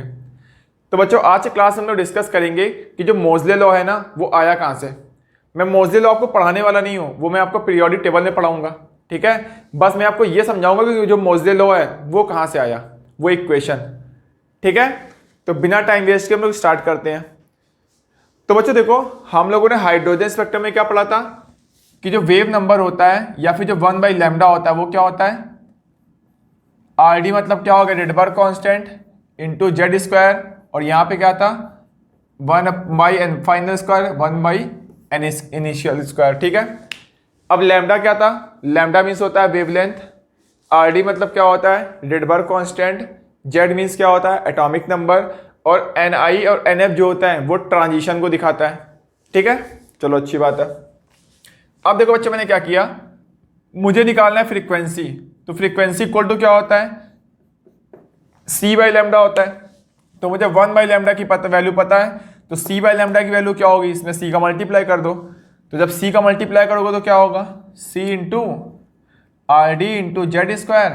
तो बच्चों आज के क्लास में हम लोग डिस्कस करेंगे कि जो मोज़ले लॉ है ना वो आया कहाँ से। मैं मोज़ले लॉ आपको पढ़ाने वाला नहीं हूँ, वो मैं आपको पीरियोडिक टेबल में पढ़ाऊंगा। ठीक है, बस मैं आपको ये समझाऊंगा कि जो मोज़ले लॉ है वो कहाँ से आया, वो इक्वेशन। ठीक है, तो बिना टाइम वेस्ट के हम लोग स्टार्ट करते हैं। तो बच्चों देखो, हम लोगों ने हाइड्रोजन स्पेक्ट्रम में क्या पढ़ा था कि जो वेव नंबर होता है या फिर जो 1/λ होता है वो क्या होता है, आर डी मतलब क्या होगा, Rydberg constant into Z square, और यहाँ पे क्या था 1/n final square 1/n initial square. ठीक है, अब लैम्डा क्या था, लैम्डा मीन्स होता है वेवलेंथ, आर डी मतलब क्या होता है रेडबर्ग कांस्टेंट, जेड मीन्स क्या होता है एटॉमिक नंबर, और एन आई और एन एफ जो होता है वो ट्रांजिशन को दिखाता है। ठीक है, चलो अच्छी बात है। अब देखो बच्चे, मैंने क्या किया, मुझे निकालना है फ्रीक्वेंसी। तो फ्रीक्वेंसी इक्वल टू क्या होता है, c/λ होता है। तो मुझे 1/λ की वैल्यू पता है, तो c/λ की वैल्यू क्या होगी, इसमें c का मल्टीप्लाई कर दो। तो जब c का मल्टीप्लाई करोगे तो क्या होगा, c into R D into Z square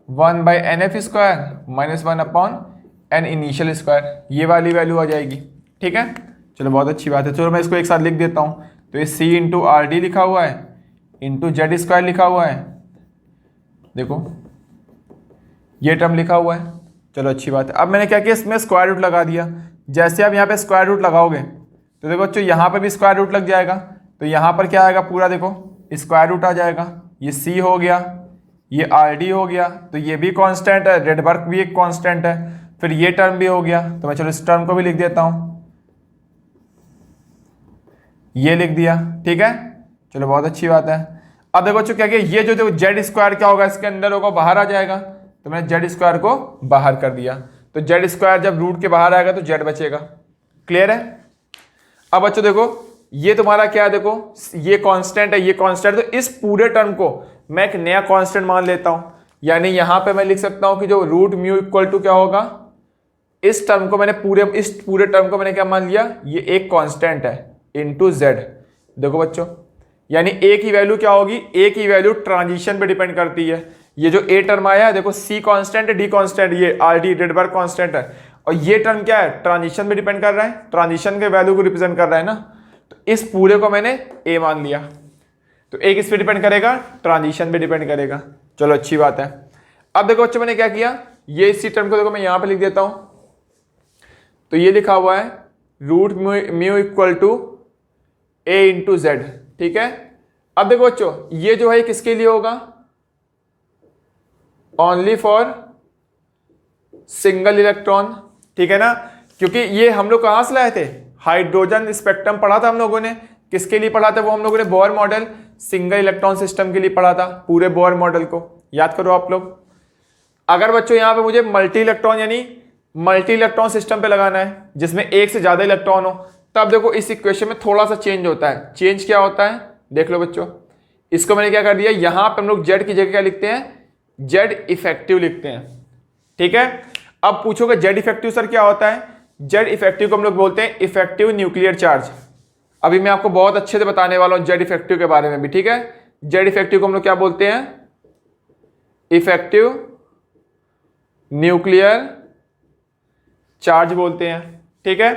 1/nf square minus 1/n initial square, ये वाली वैल्यू आ जाएगी। ठीक है, चलो बहुत अच्छी बात है। चलो मैं इसको एक साथ लिख देता हूँ। तो ये c इंटू आर डी लिखा हुआ है इंटू जेड स्क्वायर लिखा हुआ है, देखो ये टर्म लिखा हुआ है। चलो अच्छी बात है। अब मैंने क्या किया, इसमें स्क्वायर रूट लगा दिया। जैसे आप यहाँ पे स्क्वायर रूट लगाओगे तो देखो बच्चों यहाँ पे भी स्क्वायर रूट लग जाएगा। तो यहाँ पर क्या आएगा, पूरा देखो स्क्वायर रूट आ जाएगा। ये c हो गया, ये आर डी हो गया, तो ये भी कांस्टेंट है, रेडबर्ग भी एक कांस्टेंट है, फिर ये टर्म भी हो गया। तो मैं चलो इस टर्म को भी लिख देता हूँ, ये लिख दिया। ठीक है, चलो बहुत अच्छी बात है। अब देखो बच्चों क्या किया, ये जो जेड स्क्वायर क्या होगा, इसके अंदर होगा, बाहर आ जाएगा। तो मैंने जेड स्क्वायर को बाहर कर दिया। तो जेड स्क्वायर जब रूट के बाहर आएगा तो जेड बचेगा। क्लियर है। अब बच्चों देखो, ये तुम्हारा क्या है, देखो ये कांस्टेंट है, ये कांस्टेंट। तो इस पूरे टर्म को मैं एक नया कांस्टेंट मान लेता हूं। यानी यहां पे मैं लिख सकता हूं कि जो रूट म्यू इक्वल टू क्या होगा, इस टर्म को मैंने इस पूरे टर्म को मैंने क्या मान लिया, ये एक कांस्टेंट है इनटू जेड। देखो बच्चों, यानी ए की वैल्यू क्या होगी, ए की वैल्यू ट्रांजिशन पे डिपेंड करती है। ये जो ए टर्म आया है देखो, सी कांस्टेंट है, डी कांस्टेंट, ये आर डी रेडबर्ग कांस्टेंट है, और ये टर्म क्या है, ट्रांजिशन पे डिपेंड कर रहा है, ट्रांजिशन के वैल्यू को रिप्रेजेंट कर रहा है ना। तो इस पूरे को मैंने ए मान लिया। तो ए किस पे डिपेंड करेगा, ट्रांजिशन पे डिपेंड करेगा। चलो अच्छी बात है। अब देखो बच्चों मैंने क्या किया, ये इसी टर्म को देखो मैं यहां पर लिख देता हूं। तो ये लिखा हुआ है root mu equal to A into Z. ठीक है, अब देखो बच्चों ये जो है किसके लिए होगा, ओनली फॉर सिंगल इलेक्ट्रॉन। ठीक है ना, क्योंकि ये हम लोग कहां से लाए थे, हाइड्रोजन स्पेक्ट्रम पढ़ा था हम लोगों ने। किसके लिए पढ़ा था वो, हम लोगों ने Bohr model single electron system के लिए पढ़ा था। पूरे बोर मॉडल को याद करो आप लोग। अगर बच्चों यहां पे मुझे मल्टी इलेक्ट्रॉन यानी मल्टी इलेक्ट्रॉन सिस्टम पे लगाना है जिसमें एक से ज्यादा इलेक्ट्रॉन हो, तब देखो इस इक्वेशन में थोड़ा सा चेंज होता है। चेंज क्या होता है देख लो बच्चों, इसको मैंने क्या कर दिया, यहां पे हम लोग जेड की जगह क्या लिखते हैं, जेड इफेक्टिव लिखते हैं। ठीक है, अब पूछोगे जेड इफेक्टिव सर क्या होता है, जेड इफेक्टिव को हम लोग बोलते हैं इफेक्टिव न्यूक्लियर चार्ज। अभी मैं आपको बहुत अच्छे से बताने वाला हूं जेड इफेक्टिव के बारे में भी। ठीक है, जेड इफेक्टिव को हम लोग क्या बोलते हैं, इफेक्टिव न्यूक्लियर चार्ज बोलते हैं। ठीक है,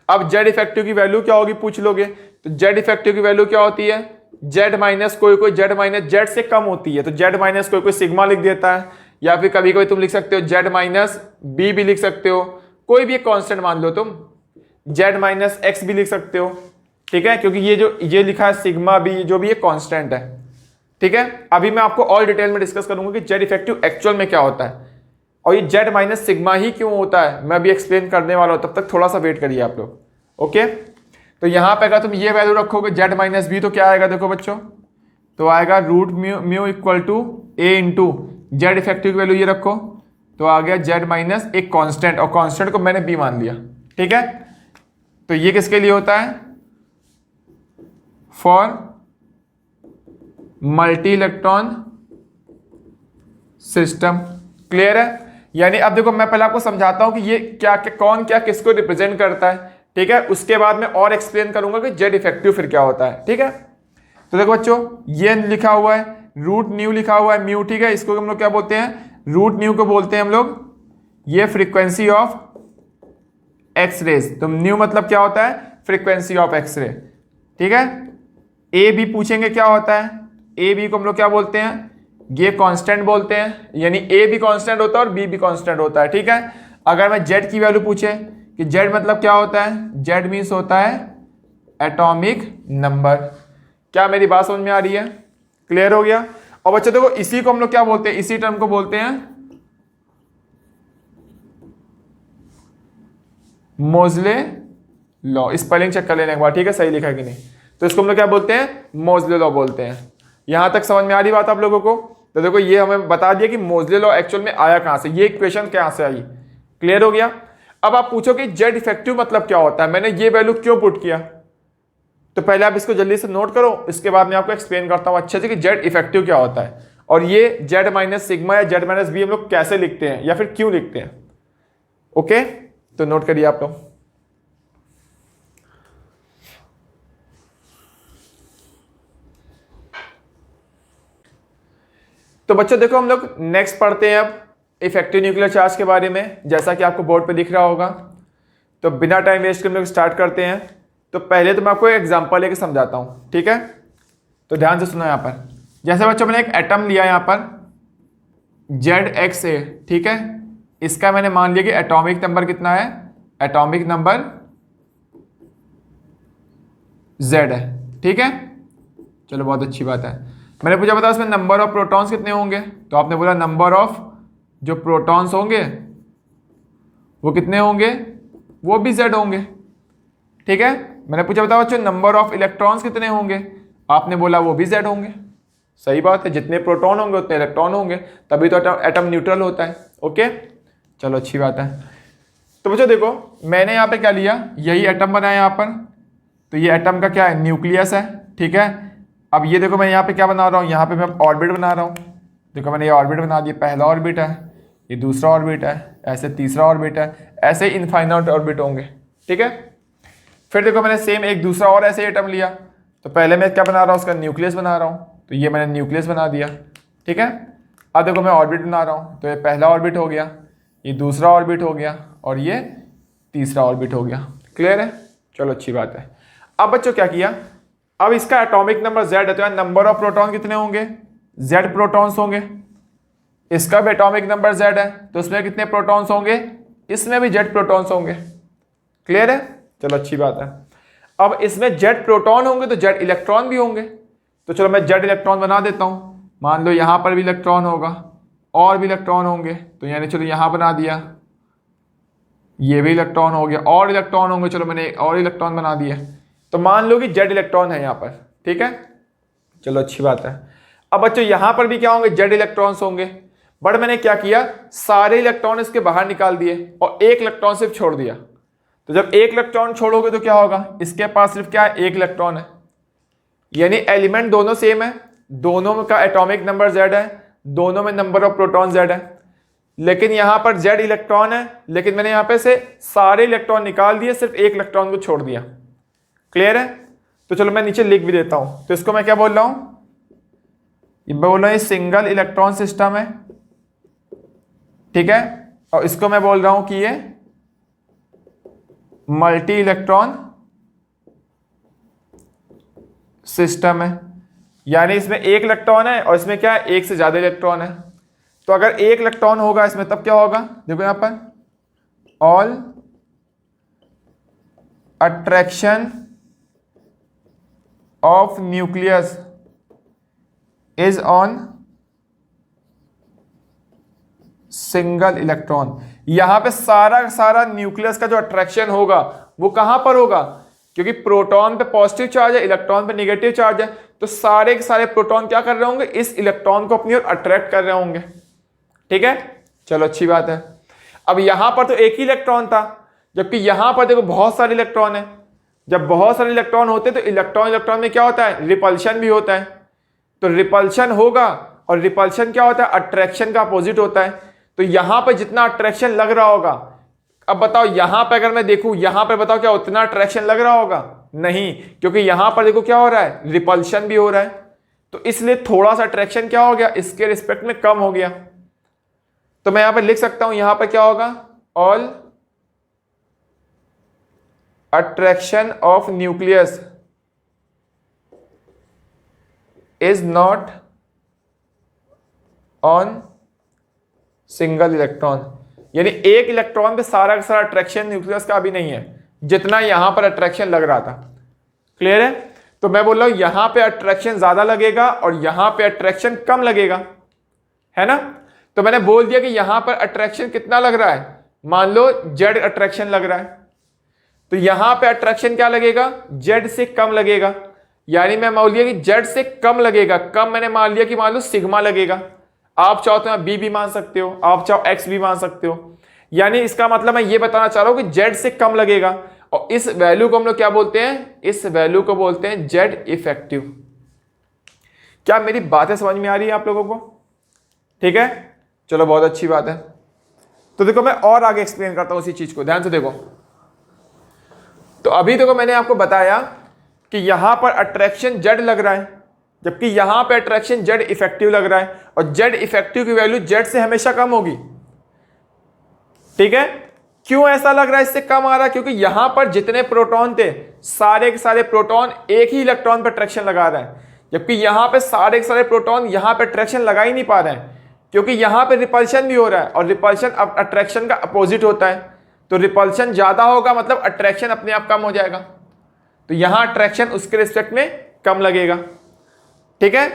अब जेड इफेक्टिव की वैल्यू क्या होगी पूछ लोगे, तो जेड इफेक्टिव की वैल्यू क्या होती है, जेड माइनस कोई जेड माइनस जेड से कम होती है, तो जेड माइनस कोई सिग्मा लिख देता है, या फिर कभी कभी तुम लिख सकते हो जेड माइनस बी भी लिख सकते हो, कोई भी एक कांस्टेंट मान लो तुम, जेड माइनस एक्स भी लिख सकते हो। ठीक है, क्योंकि ये लिखा है सिग्मा बी जो भी एक कांस्टेंट है। ठीक है, अभी मैं आपको और डिटेल में डिस्कस करूंगा कि जेड इफेक्टिव एक्चुअल में क्या होता है, और ये जेड माइनस सिग्मा ही क्यों होता है मैं अभी एक्सप्लेन करने वाला हूं, तब तक थोड़ा सा वेट करिए आप लोग। ओके, तो यहां पे अगर तुम ये वैल्यू रखोगे जेड माइनस बी, तो क्या आएगा देखो बच्चों, तो आएगा root mu equal to A into Z effective की वैल्यू ये रखो, तो आ गया जेड माइनस एक कांस्टेंट, और कांस्टेंट को मैंने बी मान लिया। ठीक है, तो ये किसके लिए होता है, for multi electron system. Clear है, यानी अब देखो मैं पहले आपको समझाता हूं कि ये क्या कौन क्या किसको रिप्रेजेंट करता है। ठीक है, उसके बाद मैं और एक्सप्लेन करूंगा कि जेड इफेक्टिव फिर क्या होता है। ठीक है, तो देखो बच्चों ये लिखा हुआ है रूट न्यू लिखा हुआ है म्यू। ठीक है, इसको हम लोग क्या बोलते हैं, रूट न्यू को बोलते हैं हम लोग ये फ्रीक्वेंसी ऑफ एक्स रेज। तो न्यू मतलब क्या होता है, फ्रीक्वेंसी ऑफ एक्स रे। ठीक है, ए बी पूछेंगे क्या होता है, ए बी को हम लोग क्या बोलते हैं, ये कांस्टेंट बोलते हैं, यानी ए भी कांस्टेंट होता है और बी भी कांस्टेंट होता है। ठीक है, अगर मैं जेड की वैल्यू पूछे कि जेड मतलब क्या होता है, जेड मीन्स होता है एटॉमिक नंबर। क्या मेरी बात समझ में आ रही है, क्लियर हो गया। और बच्चों देखो इसी को हम लोग क्या बोलते हैं, इसी टर्म को बोलते हैं मोजले लॉ। स्पेलिंग चेक कर लेने एक बार, ठीक है, सही लिखा है कि नहीं। तो इसको हम लोग क्या बोलते हैं, मोजले लॉ बोलते हैं। यहां तक समझ में आ रही बात आप लोगों को। तो देखो ये हमें बता दिया कि मोजले लॉ एक्चुअल में आया कहां से, ये इक्वेशन कहां से आई, क्लियर हो गया। अब आप पूछो कि जेड इफेक्टिव मतलब क्या होता है, मैंने ये वैल्यू क्यों पुट किया। तो पहले आप इसको जल्दी से नोट करो, इसके बाद मैं आपको एक्सप्लेन करता हूं अच्छे से कि जेड इफेक्टिव क्या होता है, और ये जेड माइनस सिग्मा या जेड माइनस बी हम लोग कैसे लिखते हैं या फिर क्यों लिखते हैं। ओके, तो नोट करिए आप लोग। तो बच्चों देखो हम लोग नेक्स्ट पढ़ते हैं अब इफेक्टिव न्यूक्लियर चार्ज के बारे में, जैसा कि आपको बोर्ड पे दिख रहा होगा। तो बिना टाइम वेस्ट के हम लोग स्टार्ट करते हैं। तो पहले तो मैं आपको एग्जांपल लेके समझाता हूं, ठीक है। तो ध्यान से सुनो। यहाँ पर जैसे बच्चों मैंने एक एटम लिया यहाँ पर ZXA, ठीक है। इसका मैंने मान लिया कि एटॉमिक नंबर कितना है, एटॉमिक नंबर Z है, ठीक है। चलो बहुत अच्छी बात है। मैंने पूछा बता इसमें नंबर ऑफ प्रोटॉन्स कितने होंगे, तो आपने बोला नंबर ऑफ जो प्रोटॉन्स होंगे वो कितने होंगे, वो भी Z होंगे, ठीक है। मैंने पूछा बताओ बच्चों नंबर ऑफ इलेक्ट्रॉन्स कितने होंगे, आपने बोला वो भी Z होंगे। सही बात है, जितने प्रोटॉन होंगे उतने इलेक्ट्रॉन होंगे, तभी तो एटम न्यूट्रल होता है। ओके, चलो अच्छी बात है। तो बच्चों देखो मैंने यहाँ पे क्या लिया, यही एटम बनाया यहाँ पर। तो ये एटम का क्या है, न्यूक्लियस है, ठीक है। अब ये देखो मैं यहाँ पे क्या बना रहा हूँ, यहाँ पे मैं ऑर्बिट बना रहा हूँ। देखो मैंने ये ऑर्बिट बना दिया, पहला ऑर्बिट है, ये दूसरा ऑर्बिट है, ऐसे तीसरा ऑर्बिट है, ऐसे इनफाइनाइट ऑर्बिट होंगे, ठीक है। फिर देखो मैंने सेम एक दूसरा और ऐसे एटम लिया। तो पहले मैं क्या बना रहा हूँ, उसका न्यूक्लियस बना रहा हूँ। तो ये मैंने न्यूक्लियस बना दिया, ठीक है। अब देखो मैं ऑर्बिट बना रहा हूँ। तो ये पहला ऑर्बिट हो गया, ये दूसरा ऑर्बिट हो गया, और ये तीसरा ऑर्बिट हो गया। क्लियर है, चलो अच्छी बात है। अब बच्चों क्या किया, अब इसका एटॉमिक नंबर Z है, तो यहाँ नंबर ऑफ प्रोटॉन कितने होंगे, Z प्रोटॉन्स होंगे। इसका भी एटॉमिक नंबर Z है, तो इसमें कितने प्रोटॉन्स होंगे, इसमें भी Z प्रोटॉन्स होंगे। क्लियर है, चलो अच्छी बात है। अब इसमें Z प्रोटॉन होंगे तो Z इलेक्ट्रॉन भी होंगे। तो चलो मैं Z इलेक्ट्रॉन बना देता हूं। मान लो यहां पर भी इलेक्ट्रॉन होगा और भी इलेक्ट्रॉन होंगे, तो यानी चलो यहां बना दिया, ये भी इलेक्ट्रॉन हो गया, और इलेक्ट्रॉन होंगे, चलो मैंने और इलेक्ट्रॉन बना दिया। तो मान लो कि Z इलेक्ट्रॉन है यहाँ पर, ठीक है, चलो अच्छी बात है। अब बच्चों यहाँ पर भी क्या होंगे, Z इलेक्ट्रॉन्स होंगे, बट मैंने क्या किया, सारे इलेक्ट्रॉन इसके बाहर निकाल दिए और एक इलेक्ट्रॉन सिर्फ छोड़ दिया। तो जब एक इलेक्ट्रॉन छोड़ोगे तो क्या होगा, इसके पास सिर्फ क्या है, एक इलेक्ट्रॉन है। यानी एलिमेंट दोनों सेम है, दोनों का एटॉमिक नंबर Z है, दोनों में नंबर ऑफ प्रोटॉन Z है, लेकिन यहां पर Z इलेक्ट्रॉन है, लेकिन मैंने यहां पे से सारे इलेक्ट्रॉन निकाल दिए, सिर्फ एक इलेक्ट्रॉन को छोड़ दिया। क्लियर है, तो चलो मैं नीचे लिख भी देता हूं। तो इसको मैं क्या बोल रहा हूं, मैं बोल रहा हूं ये सिंगल इलेक्ट्रॉन सिस्टम है, ठीक है। और इसको मैं बोल रहा हूं कि ये मल्टी इलेक्ट्रॉन सिस्टम है। यानी इसमें एक इलेक्ट्रॉन है और इसमें क्या है, एक से ज्यादा इलेक्ट्रॉन है। तो अगर एक इलेक्ट्रॉन होगा इसमें तब क्या होगा, देखो यहां पर all attraction of nucleus is on single electron. यहां पे सारा न्यूक्लियस का जो अट्रैक्शन होगा वो कहां पर होगा, क्योंकि प्रोटॉन पे पॉजिटिव चार्ज है, इलेक्ट्रॉन पे नेगेटिव चार्ज है, तो सारे के सारे प्रोटॉन क्या कर रहे होंगे, इस इलेक्ट्रॉन को अपनी ओर अट्रैक्ट कर रहे होंगे, ठीक है। चलो अच्छी बात है। अब यहां पर तो एक ही इलेक्ट्रॉन था, जबकि यहां पर देखो बहुत सारे इलेक्ट्रॉन है। जब बहुत सारे इलेक्ट्रॉन होते हैं तो इलेक्ट्रॉन में क्या होता है, रिपल्शन भी होता है। तो रिपल्शन होगा, और रिपल्शन क्या होता है, अट्रैक्शन का अपोजिट होता है। तो यहां पर जितना अट्रैक्शन लग रहा होगा, अब बताओ यहां पर अगर मैं देखूं, यहां पर बताओ क्या उतना अट्रैक्शन लग रहा होगा, नहीं, क्योंकि यहां पर देखो क्या हो रहा है, रिपल्शन भी हो रहा है। तो इसलिए थोड़ा सा अट्रैक्शन क्या हो गया, इसके रिस्पेक्ट में कम हो गया। तो मैं यहां पर लिख सकता हूं, यहां पर क्या होगा, all attraction of nucleus is not on single electron, यानी एक इलेक्ट्रॉन पे सारा का सारा अट्रैक्शन न्यूक्लियस का अभी नहीं है, जितना यहां पर अट्रैक्शन लग रहा था। क्लियर है? तो मैं बोल रहा हूं यहां पे अट्रैक्शन ज्यादा लगेगा और यहां पे अट्रैक्शन कम लगेगा, है ना। तो मैंने बोल दिया कि यहां पर अट्रैक्शन कितना लग रहा है, मान लो जेड अट्रैक्शन लग रहा है, तो यहां पे अट्रैक्शन क्या लगेगा, जेड से कम लगेगा, यानी मैं मान लिया कि जेड से कम लगेगा। कम मैंने मान लिया कि मान लो सिग्मा लगेगा, आप चाहो तो बी भी मान सकते हो, आप चाहो एक्स भी मान सकते हो, यानी इसका मतलब मैं ये बताना चाह रहा हूं कि जेड से कम लगेगा, और इस वैल्यू को हम लोग क्या बोलते हैं, इस वैल्यू को बोलते हैं जेड इफेक्टिव। क्या मेरी बातें समझ में आ रही है आप लोगों को? ठीक है, चलो बहुत अच्छी बात है। तो देखो मैं और आगे एक्सप्लेन करता हूं उसी चीज को, ध्यान से देखो। तो अभी देखो मैंने आपको बताया कि यहां पर अट्रैक्शन जेड लग रहा है, जबकि यहां पे अट्रैक्शन जेड इफेक्टिव लग रहा है, और जेड इफेक्टिव की वैल्यू जेड से हमेशा कम होगी। ठीक है, क्यों ऐसा लग रहा है इससे कम आ रहा है, क्योंकि यहां पर जितने प्रोटॉन थे सारे के सारे प्रोटॉन एक ही इलेक्ट्रॉन पर अट्रैक्शन लगा रहे हैं, जबकि यहां पे सारे के सारे प्रोटॉन यहां पे अट्रैक्शन लगा ही नहीं पा रहे हैं, क्योंकि यहां पे रिपल्शन भी हो रहा है, और रिपल्शन अट्रैक्शन का अपोजिट होता है। तो रिपल्शन ज्यादा होगा मतलब अट्रैक्शन अपने आप कम हो जाएगा, तो यहां अट्रैक्शन उसके रिस्पेक्ट में कम लगेगा। ठीक है,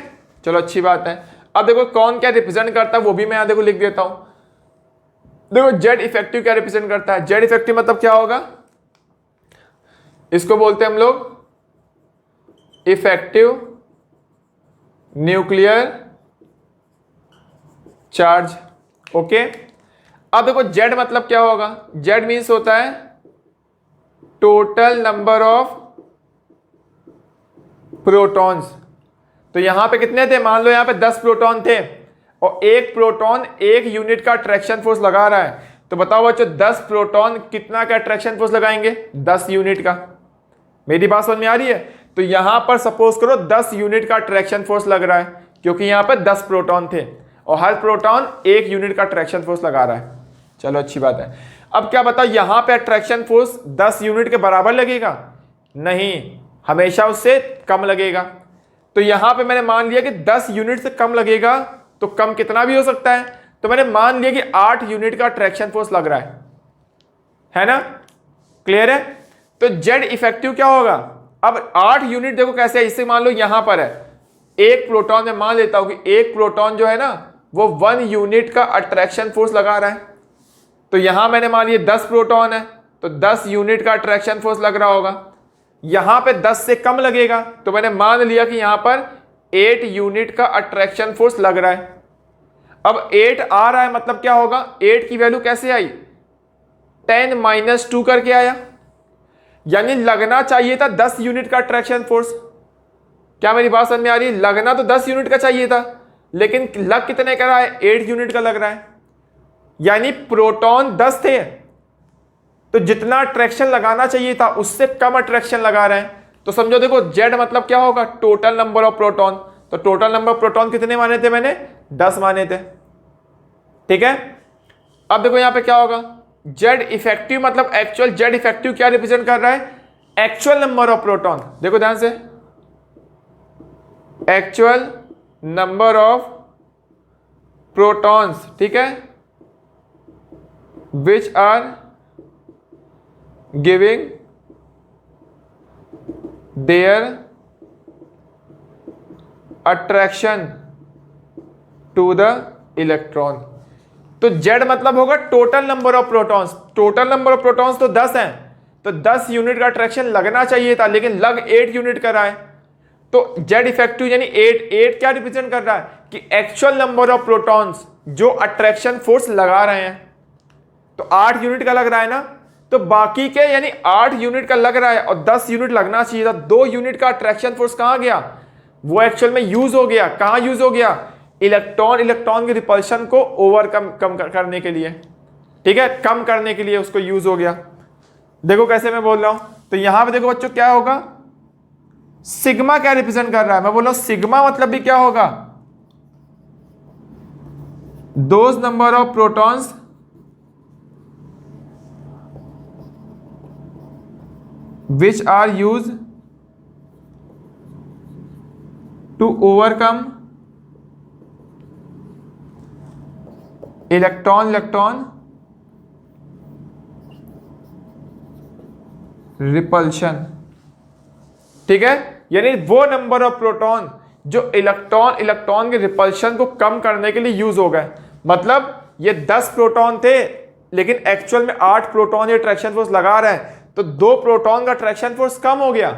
चलो अच्छी बात है। अब देखो कौन क्या रिप्रेजेंट करता है वो भी मैं यहां देखो लिख देता हूं। देखो जेड इफेक्टिव क्या रिप्रेजेंट करता है, जेड इफेक्टिव मतलब क्या होगा, इसको बोलते हैं हम लोग इफेक्टिव न्यूक्लियर चार्ज। ओके, अब देखो जेड मतलब क्या होगा, जेड मीन्स होता है टोटल नंबर ऑफ प्रोटॉन्स। तो यहां पे कितने थे, मान लो यहां पे 10 प्रोटॉन थे, और एक प्रोटॉन एक यूनिट का अट्रैक्शन फोर्स लगा रहा है, तो बताओ बच्चों 10 प्रोटॉन कितना का अट्रैक्शन फोर्स लगाएंगे, 10 यूनिट का। मेरी बात समझ में आ रही है? तो यहां पर सपोज करो 10 यूनिट का अट्रैक्शन फोर्स लग रहा है, क्योंकि यहां पर 10 प्रोटॉन थे, और हर प्रोटॉन एक यूनिट का अट्रैक्शन फोर्स लगा रहा है। चलो अच्छी बात है। अब क्या बताओ यहां पे अट्रैक्शन फोर्स 10 यूनिट के बराबर लगेगा, नहीं, हमेशा उससे कम लगेगा। तो यहां पे मैंने मान लिया कि 10 यूनिट से कम लगेगा, तो कम कितना भी हो सकता है, तो मैंने मान लिया कि 8 यूनिट का अट्रैक्शन फोर्स लग रहा है ना। क्लियर है? तो जेड इफेक्टिव क्या होगा, अब 8 यूनिट देखो कैसे है, इससे मान लो यहां पर है एक प्रोटॉन, में मान लेता हूं कि एक प्रोटॉन जो है ना वो 1 यूनिट का अट्रैक्शन फोर्स लगा रहा है, तो यहां मैंने मान लिया 10 प्रोटॉन है, तो 10 यूनिट का अट्रैक्शन फोर्स लग रहा होगा। यहां पे 10 से कम लगेगा, तो मैंने मान लिया कि यहां पर 8 यूनिट का अट्रैक्शन फोर्स लग रहा है। अब 8 आ रहा है मतलब क्या होगा, 8 की वैल्यू कैसे आई, 10 - 2 करके आया, यानी लगना चाहिए था 10 यूनिट का अट्रैक्शन फोर्स। क्या मेरी बात समझ में आ रही है? लगना तो 10 यूनिट का चाहिए था, लेकिन लग कितने का रहा है, 8 यूनिट का लग रहा है, यानी प्रोटॉन 10 थे, तो जितना अट्रैक्शन लगाना चाहिए था उससे कम अट्रैक्शन लगा रहे हैं। तो समझो देखो जेड मतलब क्या होगा, टोटल नंबर ऑफ प्रोटॉन। तो टोटल नंबर ऑफ प्रोटॉन कितने माने थे मैंने, 10 माने थे। ठीक है, अब देखो यहां पे क्या होगा, जेड इफेक्टिव मतलब एक्चुअल, जेड इफेक्टिव क्या रिप्रेजेंट कर रहा है, एक्चुअल नंबर ऑफ प्रोटॉन। देखो ध्यान से, एक्चुअल नंबर ऑफ प्रोटॉन्स, ठीक है, which are giving their attraction to the electron. तो जेड मतलब होगा total number of protons. Total number of protons तो 10 हैं, तो 10 यूनिट का अट्रैक्शन लगना चाहिए था, लेकिन लग 8 यूनिट का रहा है। तो जेड इफेक्टिव यानी 8 क्या रिप्रेजेंट कर रहा है कि एक्चुअल नंबर ऑफ प्रोटॉन्स जो अट्रैक्शन फोर्स लगा रहे हैं। तो 8 यूनिट का लग रहा है ना, तो बाकी के यानी 8 यूनिट का लग रहा है और 10 यूनिट लगना चाहिए था। 2 यूनिट का अट्रैक्शन फोर्स कहां गया, वो एक्चुअल में यूज हो गया। कहां यूज हो गया, इलेक्ट्रॉन की रिपल्शन को ओवरकम करने के लिए, ठीक है, कम करने के लिए उसको यूज हो गया। देखो कैसे मैं बोल रहा हूं, तो यहां पे देखो बच्चों क्या होगा, सिग्मा क्या रिप्रेजेंट कर रहा है, मैं बोल रहा हूं सिग्मा मतलब भी क्या होगा, those number of protons which are use to overcome electron repulsion. ठीक है, यानी वो नंबर ऑफ प्रोटॉन जो इलेक्ट्रॉन के रिपल्शन को कम करने के लिए यूज हो गए। मतलब ये 10 प्रोटॉन थे लेकिन एक्चुअल में 8 प्रोटॉन ये अट्रैक्शन फोर्स लगा रहे हैं, तो 2 प्रोटॉन का अट्रैक्शन फोर्स कम हो गया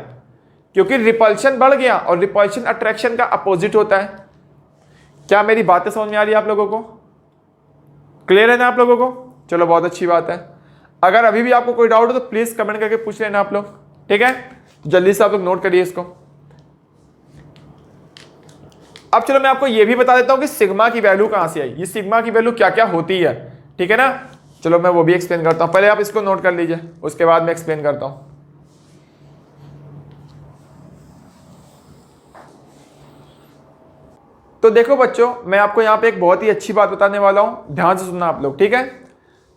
क्योंकि रिपल्शन बढ़ गया, और रिपल्शन अट्रैक्शन का अपोजिट होता है। क्या मेरी बातें समझ में आ रही है आप लोगों को? क्लियर है ना आप लोगों को? चलो बहुत अच्छी बात है। अगर अभी भी आपको कोई डाउट हो तो प्लीज कमेंट करके पूछ लेना आप लोग। ठीक है, जल्दी से आप लोग नोट करिए इसको। अब चलो मैं आपको यह भी बता देता हूं कि सिग्मा की वैल्यू कहां से आई, ये सिग्मा की वैल्यू क्या क्या होती है। ठीक है ना, चलो मैं वो भी एक्सप्लेन करता हूं। पहले आप इसको नोट कर लीजिए, उसके बाद मैं एक्सप्लेन करता हूं। तो देखो बच्चों, मैं आपको यहां पे एक बहुत ही अच्छी बात बताने वाला हूं, ध्यान से सुनना आप लोग। ठीक है,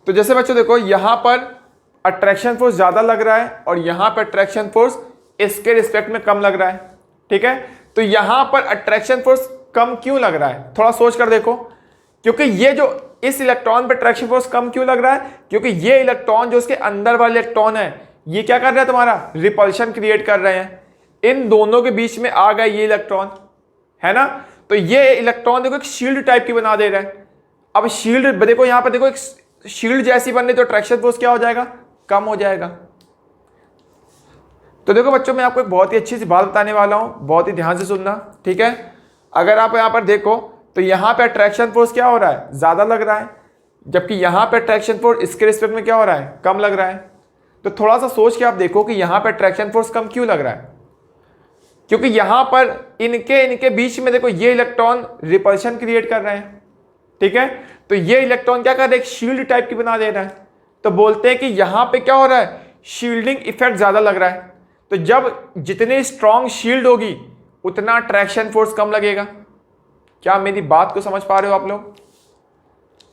तो जैसे बच्चों देखो यहां पर अट्रैक्शन फोर्स ज्यादा लग रहा है और यहां पर अट्रैक्शन फोर्स इसके रिस्पेक्ट में कम लग रहा है। ठीक है, तो यहां पर अट्रैक्शन फोर्स कम क्यों लग रहा है, थोड़ा सोच कर देखो। क्योंकि ये जो इस इलेक्ट्रॉन पर अट्रैक्शन फोर्स कम क्यों लग रहा है, क्योंकि ये इलेक्ट्रॉन जो उसके अंदर वाले इलेक्ट्रॉन है ये क्या कर रहा है, तुम्हारा रिपल्शन क्रिएट कर रहे हैं। इन दोनों के बीच में आ गए ये इलेक्ट्रॉन, है ना, तो ये इलेक्ट्रॉन देखो एक शील्ड टाइप की बना दे रहा है। अब शील्ड देखो, यहां पर देखो एक शील्ड जैसी बनने, तो अट्रैक्शन फोर्स क्या हो जाएगा, कम हो जाएगा। तो देखो बच्चों, मैं आपको एक बहुत ही अच्छी सी बात बताने वाला हूं, बहुत ही ध्यान से सुनना। ठीक है, अगर आप यहां पर देखो तो यहां पे अट्रैक्शन फोर्स क्या हो रहा है, ज्यादा लग रहा है, जबकि यहां पे अट्रैक्शन फोर्स इसके रिस्पेक्ट में क्या हो रहा है, कम लग रहा है। तो थोड़ा सा सोच के आप देखो कि यहां पे अट्रैक्शन फोर्स कम क्यों लग रहा है। क्योंकि यहां पर इनके बीच में देखो ये इलेक्ट्रॉन रिपल्शन क्रिएट कर रहे हैं। ठीक है, तो ये इलेक्ट्रॉन क्या कर रहे हैं, एक शील्ड टाइप की बना दे रहा है। तो बोलते हैं कि यहां पे क्या हो रहा है, शील्डिंग इफेक्ट ज्यादा लग रहा है। तो जब जितनी स्ट्रॉन्ग शील्ड होगी उतना अट्रैक्शन फोर्स कम लगेगा। क्या मेरी बात को समझ पा रहे हो आप लोग?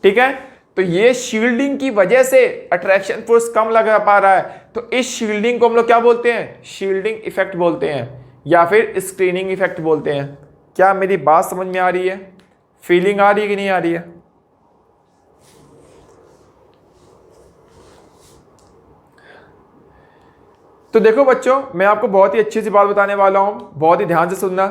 ठीक है, तो ये शील्डिंग की वजह से अट्रैक्शन फोर्स कम लग पा रहा है। तो इस शील्डिंग को हम लोग क्या बोलते हैं, शील्डिंग इफेक्ट बोलते हैं, या फिर स्क्रीनिंग इफेक्ट बोलते हैं। क्या मेरी बात समझ में आ रही है, फीलिंग आ रही है कि नहीं आ रही है? तो देखो बच्चों, मैं आपको बहुत ही अच्छी सी बात बताने वाला हूं, बहुत ही ध्यान से सुनना।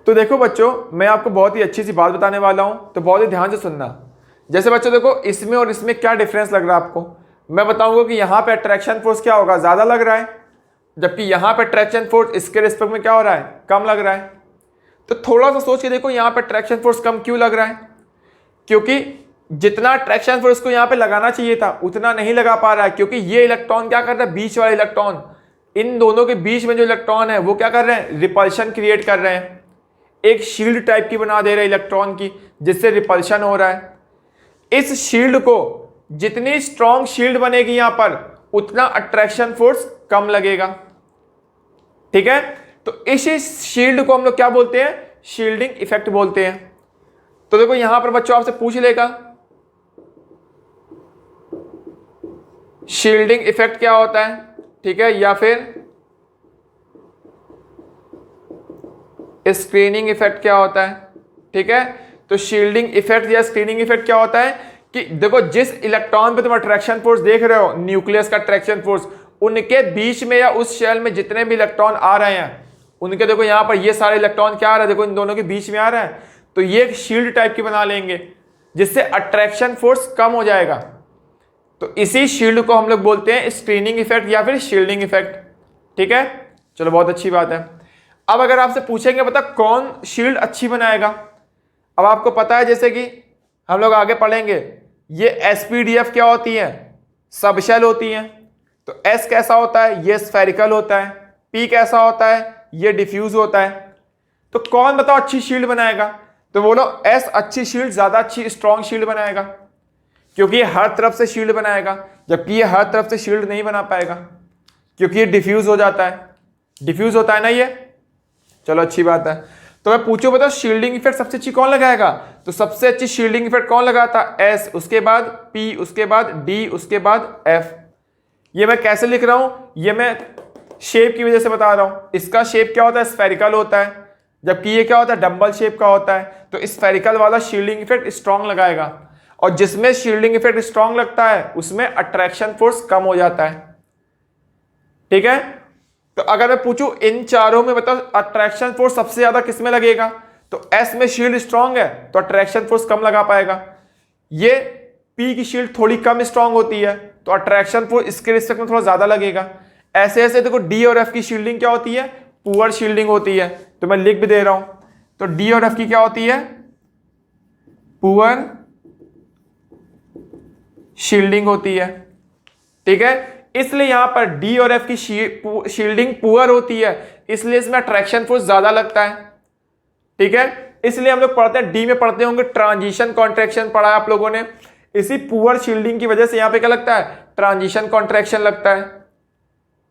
तो देखो बच्चों, मैं आपको बहुत ही अच्छी सी बात बताने वाला हूं, तो बहुत ही ध्यान से सुनना। जैसे बच्चों देखो, इसमें और इसमें क्या डिफरेंस लग रहा है आपको, मैं बताऊंगा कि यहां पे अट्रैक्शन फोर्स क्या होगा, ज्यादा लग रहा है, जबकि यहां पे अट्रैक्शन फोर्स इसके रिस्पेक्ट में क्या हो रहा है, कम लग रहा है। तो थोड़ा सा सोच के देखो, यहां पे अट्रैक्शन फोर्स कम क्यों लग रहा है, क्योंकि जितना अट्रैक्शन फोर्स को यहां पे लगाना चाहिए था उतना नहीं लगा पा रहा है। क्योंकि ये इलेक्ट्रॉन क्या कर रहा है, बीच वाले इलेक्ट्रॉन, इन दोनों के बीच में जो इलेक्ट्रॉन है वो क्या कर रहे हैं, रिपल्शन क्रिएट कर रहे हैं, एक शील्ड टाइप की बना दे रहे हैं इलेक्ट्रॉन की, जिससे रिपल्शन हो रहा है। इस शील्ड को जितनी स्ट्रॉन्ग शील्ड बनेगी यहां पर उतना अट्रैक्शन फोर्स कम लगेगा। ठीक है, तो इस शील्ड को हम लोग क्या बोलते हैं, शील्डिंग इफेक्ट बोलते हैं। तो देखो यहां पर बच्चों आपसे पूछ लेगा शील्डिंग इफेक्ट क्या होता है, ठीक है, या फिर स्क्रीनिंग इफेक्ट क्या होता है। ठीक है, तो शील्डिंग इफेक्ट या स्क्रीनिंग इफेक्ट क्या होता है कि देखो जिस इलेक्ट्रॉन पे तुम अट्रैक्शन फोर्स देख रहे हो, न्यूक्लियस का अट्रैक्शन फोर्स, उनके बीच में या उस शेल में जितने भी इलेक्ट्रॉन आ रहे हैं उनके देखो यहां पर ये सारे इलेक्ट्रॉन क्या आ रहा है, देखो इन दोनों के बीच में आ रहा है, तो ये एक शील्ड टाइप की बना लेंगे जिससे अट्रैक्शन फोर्स कम हो जाएगा। तो इसी शील्ड को हम लोग बोलते हैं स्क्रीनिंग इफेक्ट या फिर शील्डिंग इफेक्ट। ठीक है, चलो बहुत अच्छी बात है। अब अगर आपसे पूछेंगे बता कौन शील्ड अच्छी बनाएगा, अब आपको पता है जैसे कि हम लोग आगे पढ़ेंगे, ये एसपीडीएफ क्या होती है, सब शेल होती हैं। तो एस कैसा होता है, ये स्फेरिकल होता है, पी कैसा होता है, ये डिफ्यूज होता है। तो कौन बताओ अच्छी शील्ड बनाएगा, तो बोलो एस अच्छी शील्ड, ज्यादा अच्छी स्ट्रॉन्ग शील्ड बनाएगा, क्योंकि ये हर तरफ से शील्ड बनाएगा, जबकि ये हर तरफ से शील्ड नहीं बना पाएगा क्योंकि ये डिफ्यूज हो जाता है। डिफ्यूज होता है ना ये। चलो अच्छी बात है। तो मैं पूछूं बताओ शील्डिंग इफेक्ट सबसे अच्छी कौन लगाएगा? तो सबसे अच्छी शील्डिंग इफेक्ट कौन लगाता? एस, उसके बाद पी, उसके बाद डी, उसके बाद एफ। ये मैं कैसे लिख रहा हूं? ये मैं शेप की वजह से बता रहा हूं। इसका शेप क्या होता है? स्फेरिकल होता है, जबकि ये क्या होता है? डंबल शेप का होता है। तो स्फेरिकल वाला शील्डिंग इफेक्ट स्ट्रांग लगाएगा, और जिसमें शील्डिंग इफेक्ट स्ट्रांग लगता है उसमें अट्रैक्शन फोर्स कम हो जाता है। ठीक है, तो अगर मैं पूछूं इन चारों में बताओ अट्रैक्शन फोर्स सबसे ज्यादा किस में लगेगा? तो एस में शील्ड स्ट्रांग है तो अट्रैक्शन फोर्स कम लगा पाएगा। ये पी की शील्ड थोड़ी कम स्ट्रांग होती है तो अट्रैक्शन फोर्स इसके रिस्पेक्ट में थोड़ा ज्यादा लगेगा। ऐसे ऐसे देखो डी और एफ की शील्डिंग क्या होती है? पुअर शील्डिंग होती है। तो मैं लिख भी दे रहा हूं, तो डी और एफ की क्या होती है? पुअर शील्डिंग होती है। ठीक है, इसलिए यहां पर डी और एफ की शील्डिंग पुअर होती है, इसलिए इसमें अट्रैक्शन फोर्स ज्यादा लगता है। ठीक है, इसलिए हम लोग पढ़ते हैं, डी में पढ़ते होंगे ट्रांजिशन कॉन्ट्रैक्शन पढ़ा है आप लोगों ने। इसी पुअर शील्डिंग की वजह से यहां पे क्या लगता है? ट्रांजिशन कॉन्ट्रैक्शन लगता है।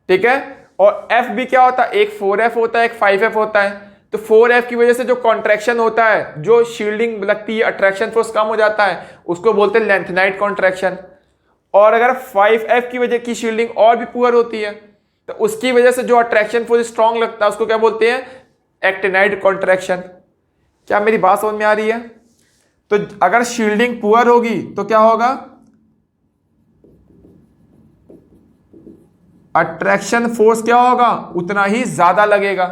ठीक है, और एफ भी क्या होता है? एक 4F होता है, एक 5F होता है। तो 4F की वजह से जो कॉन्ट्रैक्शन होता है, जो शील्डिंग लगती है, अट्रैक्शन फोर्स कम हो जाता है, उसको बोलते हैं लेंथेनाइट कॉन्ट्रैक्शन। और अगर 5F की वजह की शील्डिंग और भी पुअर होती है तो उसकी वजह से जो अट्रैक्शन फोर्स स्ट्रांग लगता है उसको क्या बोलते हैं? Actinide contraction. क्या मेरी बात समझ में आ रही है? तो अगर शील्डिंग पुअर होगी तो क्या होगा? अट्रैक्शन फोर्स क्या होगा? उतना ही ज्यादा लगेगा।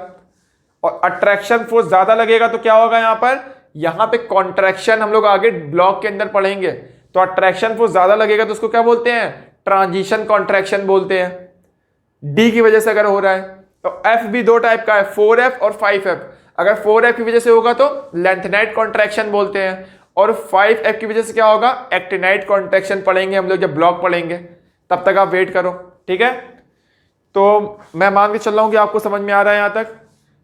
और अट्रैक्शन फोर्स ज्यादा लगेगा तो क्या होगा? यहां पे कॉन्ट्रैक्शन हम लोग आगे ब्लॉक के अंदर पढ़ेंगे। तो अट्रैक्शन फोर्स ज्यादा लगेगा तो उसको क्या बोलते हैं? ट्रांजिशन कॉन्ट्रैक्शन बोलते हैं। डी की वजह से अगर हो रहा है तो एफ भी दो टाइप का है, 4F और 5F। अगर 4F की वजह से होगा तो लेंथेनाइट कॉन्ट्रैक्शन बोलते हैं, और 5F की वजह से क्या होगा? एक्टिनाइट कॉन्ट्रैक्शन पढ़ेंगे हम लोग जब ब्लॉक पढ़ेंगे। तब तक आप वेट करो। ठीक है, तो मैं मान के चल रहा हूं कि आपको समझ में आ रहा है यहां तक।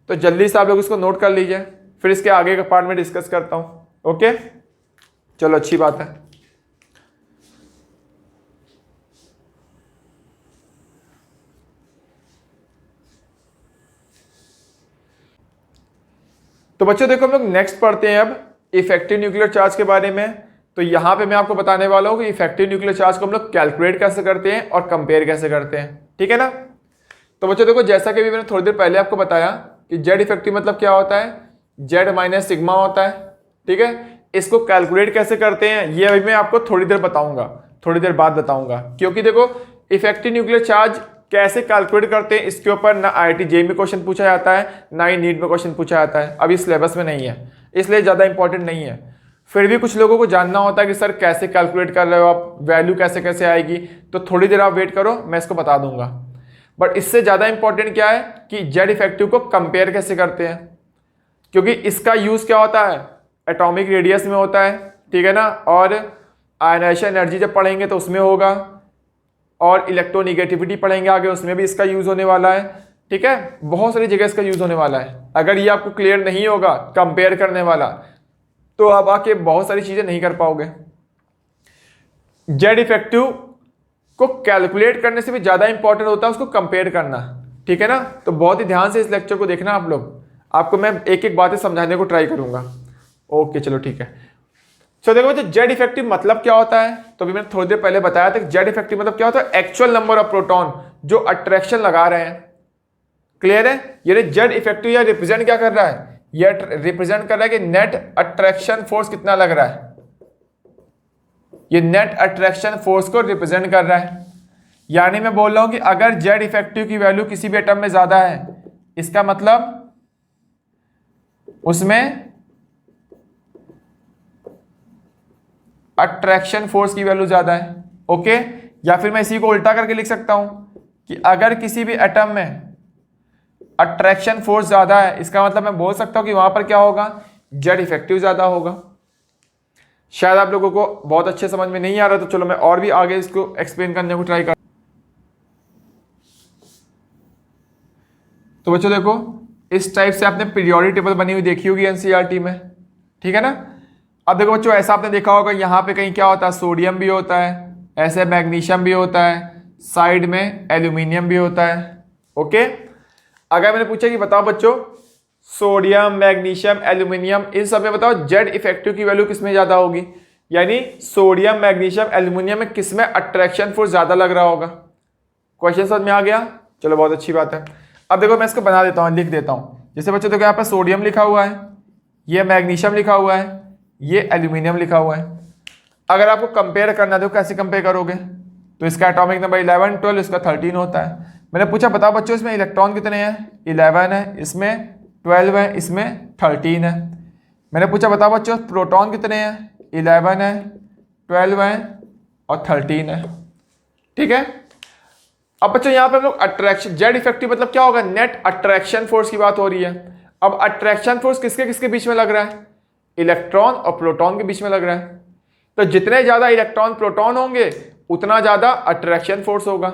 तो जल्दी से आप लोग इसको नोट कर लीजिए, फिर इसके आगे का पार्ट में डिस्कस करता हूं। ओके, चलो अच्छी बात है। तो बच्चों देखो हम लोग नेक्स्ट पढ़ते हैं अब इफेक्टिव न्यूक्लियर चार्ज के बारे में। तो यहां पे मैं आपको बताने वाला हूं कि इफेक्टिव न्यूक्लियर चार्ज को हम लोग कैलकुलेट कैसे करते हैं और कंपेयर कैसे करते हैं। ठीक है ना? तो बच्चों देखो जैसा कि भी मैंने थोड़ी देर पहले आपको बताया कि जेड इफेक्टिव मतलब क्या होता है? जेड माइनस सिग्मा होता है। ठीक है, इसको कैलकुलेट कैसे करते हैं ये अभी मैं आपको थोड़ी देर बताऊंगा, थोड़ी देर बाद बताऊंगा। क्योंकि देखो इफेक्टिव न्यूक्लियर चार्ज कैसे कैलकुलेट करते हैं इसके ऊपर ना IIT JEE में क्वेश्चन पूछा जाता है, ना ही नीट में क्वेश्चन पूछा जाता है। अभी सिलेबस में नहीं है, इसलिए ज़्यादा इंपॉर्टेंट नहीं है। फिर भी कुछ लोगों को जानना होता है कि सर कैसे कैलकुलेट कर रहे हो आप, वैल्यू कैसे कैसे आएगी। तो थोड़ी देर आप वेट करो, मैं इसको बता दूंगा। बट इससे ज़्यादा इंपॉर्टेंट क्या है कि जेड इफेक्टिव को कंपेयर कैसे करते हैं, क्योंकि इसका यूज़ क्या होता है? एटॉमिक रेडियस में होता है। ठीक है ना? और आयनाइजेशन एनर्जी जब पढ़ेंगे तो उसमें होगा, और इलेक्ट्रोनिगेटिविटी पढ़ेंगे आगे, उसमें भी इसका यूज होने वाला है। ठीक है, बहुत सारी जगह इसका यूज होने वाला है। अगर ये आपको क्लियर नहीं होगा कंपेयर करने वाला तो आप आके बहुत सारी चीजें नहीं कर पाओगे। जेड इफेक्टिव को कैलकुलेट करने से भी ज्यादा इंपॉर्टेंट होता है उसको कंपेयर करना। ठीक है ना? तो बहुत ही ध्यान से इस लेक्चर को देखना आप लोग, आपको मैं एक एक बातें समझाने को ट्राई करूंगा। ओके चलो ठीक है। तो देखो बच्चों जेड इफेक्टिव मतलब क्या होता है? तो अभी मैंने थोड़ी देर पहले बताया था कि जेड इफेक्टिव मतलब क्या होता है? एक्चुअल नंबर ऑफ प्रोटॉन जो अट्रैक्शन लगा रहे हैं। क्लियर है? ये जेड इफेक्टिव या रिप्रेजेंट क्या कर रहा है? ये रिप्रेजेंट कर रहा है कि नेट अट्रैक्शन फोर्स कितना लग रहा है। ये नेट अट्रैक्शन फोर्स को रिप्रेजेंट कर रहा है। यानी मैं बोल रहा हूं कि अगर जेड इफेक्टिव की वैल्यू किसी भी एटम में ज्यादा है, इसका मतलब उसमें अट्रैक्शन फोर्स की वैल्यू ज्यादा है। ओके, या फिर मैं इसी को उल्टा करके लिख सकता हूं कि अगर किसी भी एटम में अट्रैक्शन फोर्स ज्यादा है, इसका मतलब मैं बोल सकता हूं कि वहां पर क्या होगा? जेड इफेक्टिव ज्यादा होगा। शायद आप लोगों को बहुत अच्छे समझ में नहीं आ रहा, तो चलो मैं और भी आगे इसको एक्सप्लेन करने को ट्राई कर। तो बच्चों देखो इस टाइप से आपने पीरियोडिक टेबल बनी हुई देखी होगी एनसीईआरटी में। ठीक है ना? अब देखो बच्चों ऐसा आपने देखा होगा यहाँ पे कहीं क्या होता है? सोडियम भी होता है, ऐसे मैग्नीशियम भी होता है, साइड में एल्यूमिनियम भी होता है। ओके, अगर मैंने पूछा कि बताओ बच्चों सोडियम, मैग्नीशियम, एल्यूमिनियम, इन सब में बताओ जेड इफेक्टिव की वैल्यू किसमें ज्यादा होगी, यानी सोडियम, मैग्नीशियम, एल्यूमिनियम में किसमें अट्रैक्शन फोर्स ज्यादा लग रहा होगा। क्वेश्चन समझ में आ गया, चलो बहुत अच्छी बात है। अब देखो मैं इसको बना देता हूँ, लिख देता हूँ। जैसे बच्चों देखो यहाँ पर सोडियम लिखा हुआ है, ये मैग्नीशियम लिखा हुआ है, ये एल्यूमिनियम लिखा हुआ है। अगर आपको कंपेयर करना, देखो कैसे कंपेयर करोगे, तो इसका एटॉमिक नंबर 11, 12, इसका 13 होता है। मैंने पूछा बताओ बच्चों इसमें इलेक्ट्रॉन कितने हैं, 11 है, इसमें 12 है, इसमें 13 है। मैंने पूछा बताओ बच्चों प्रोटॉन कितने हैं, 11 है, 12 है और 13 है। ठीक है। अब बच्चों यहाँ पे हम लोग अट्रैक्शन, जेड इफेक्टिव मतलब क्या होगा, नेट अट्रैक्शन फोर्स की बात हो रही है। अब अट्रैक्शन फोर्स किसके किसके बीच में लग रहा है, इलेक्ट्रॉन और प्रोटॉन के बीच में लग रहा है। तो जितने ज्यादा इलेक्ट्रॉन प्रोटॉन होंगे उतना ज्यादा अट्रैक्शन फोर्स होगा।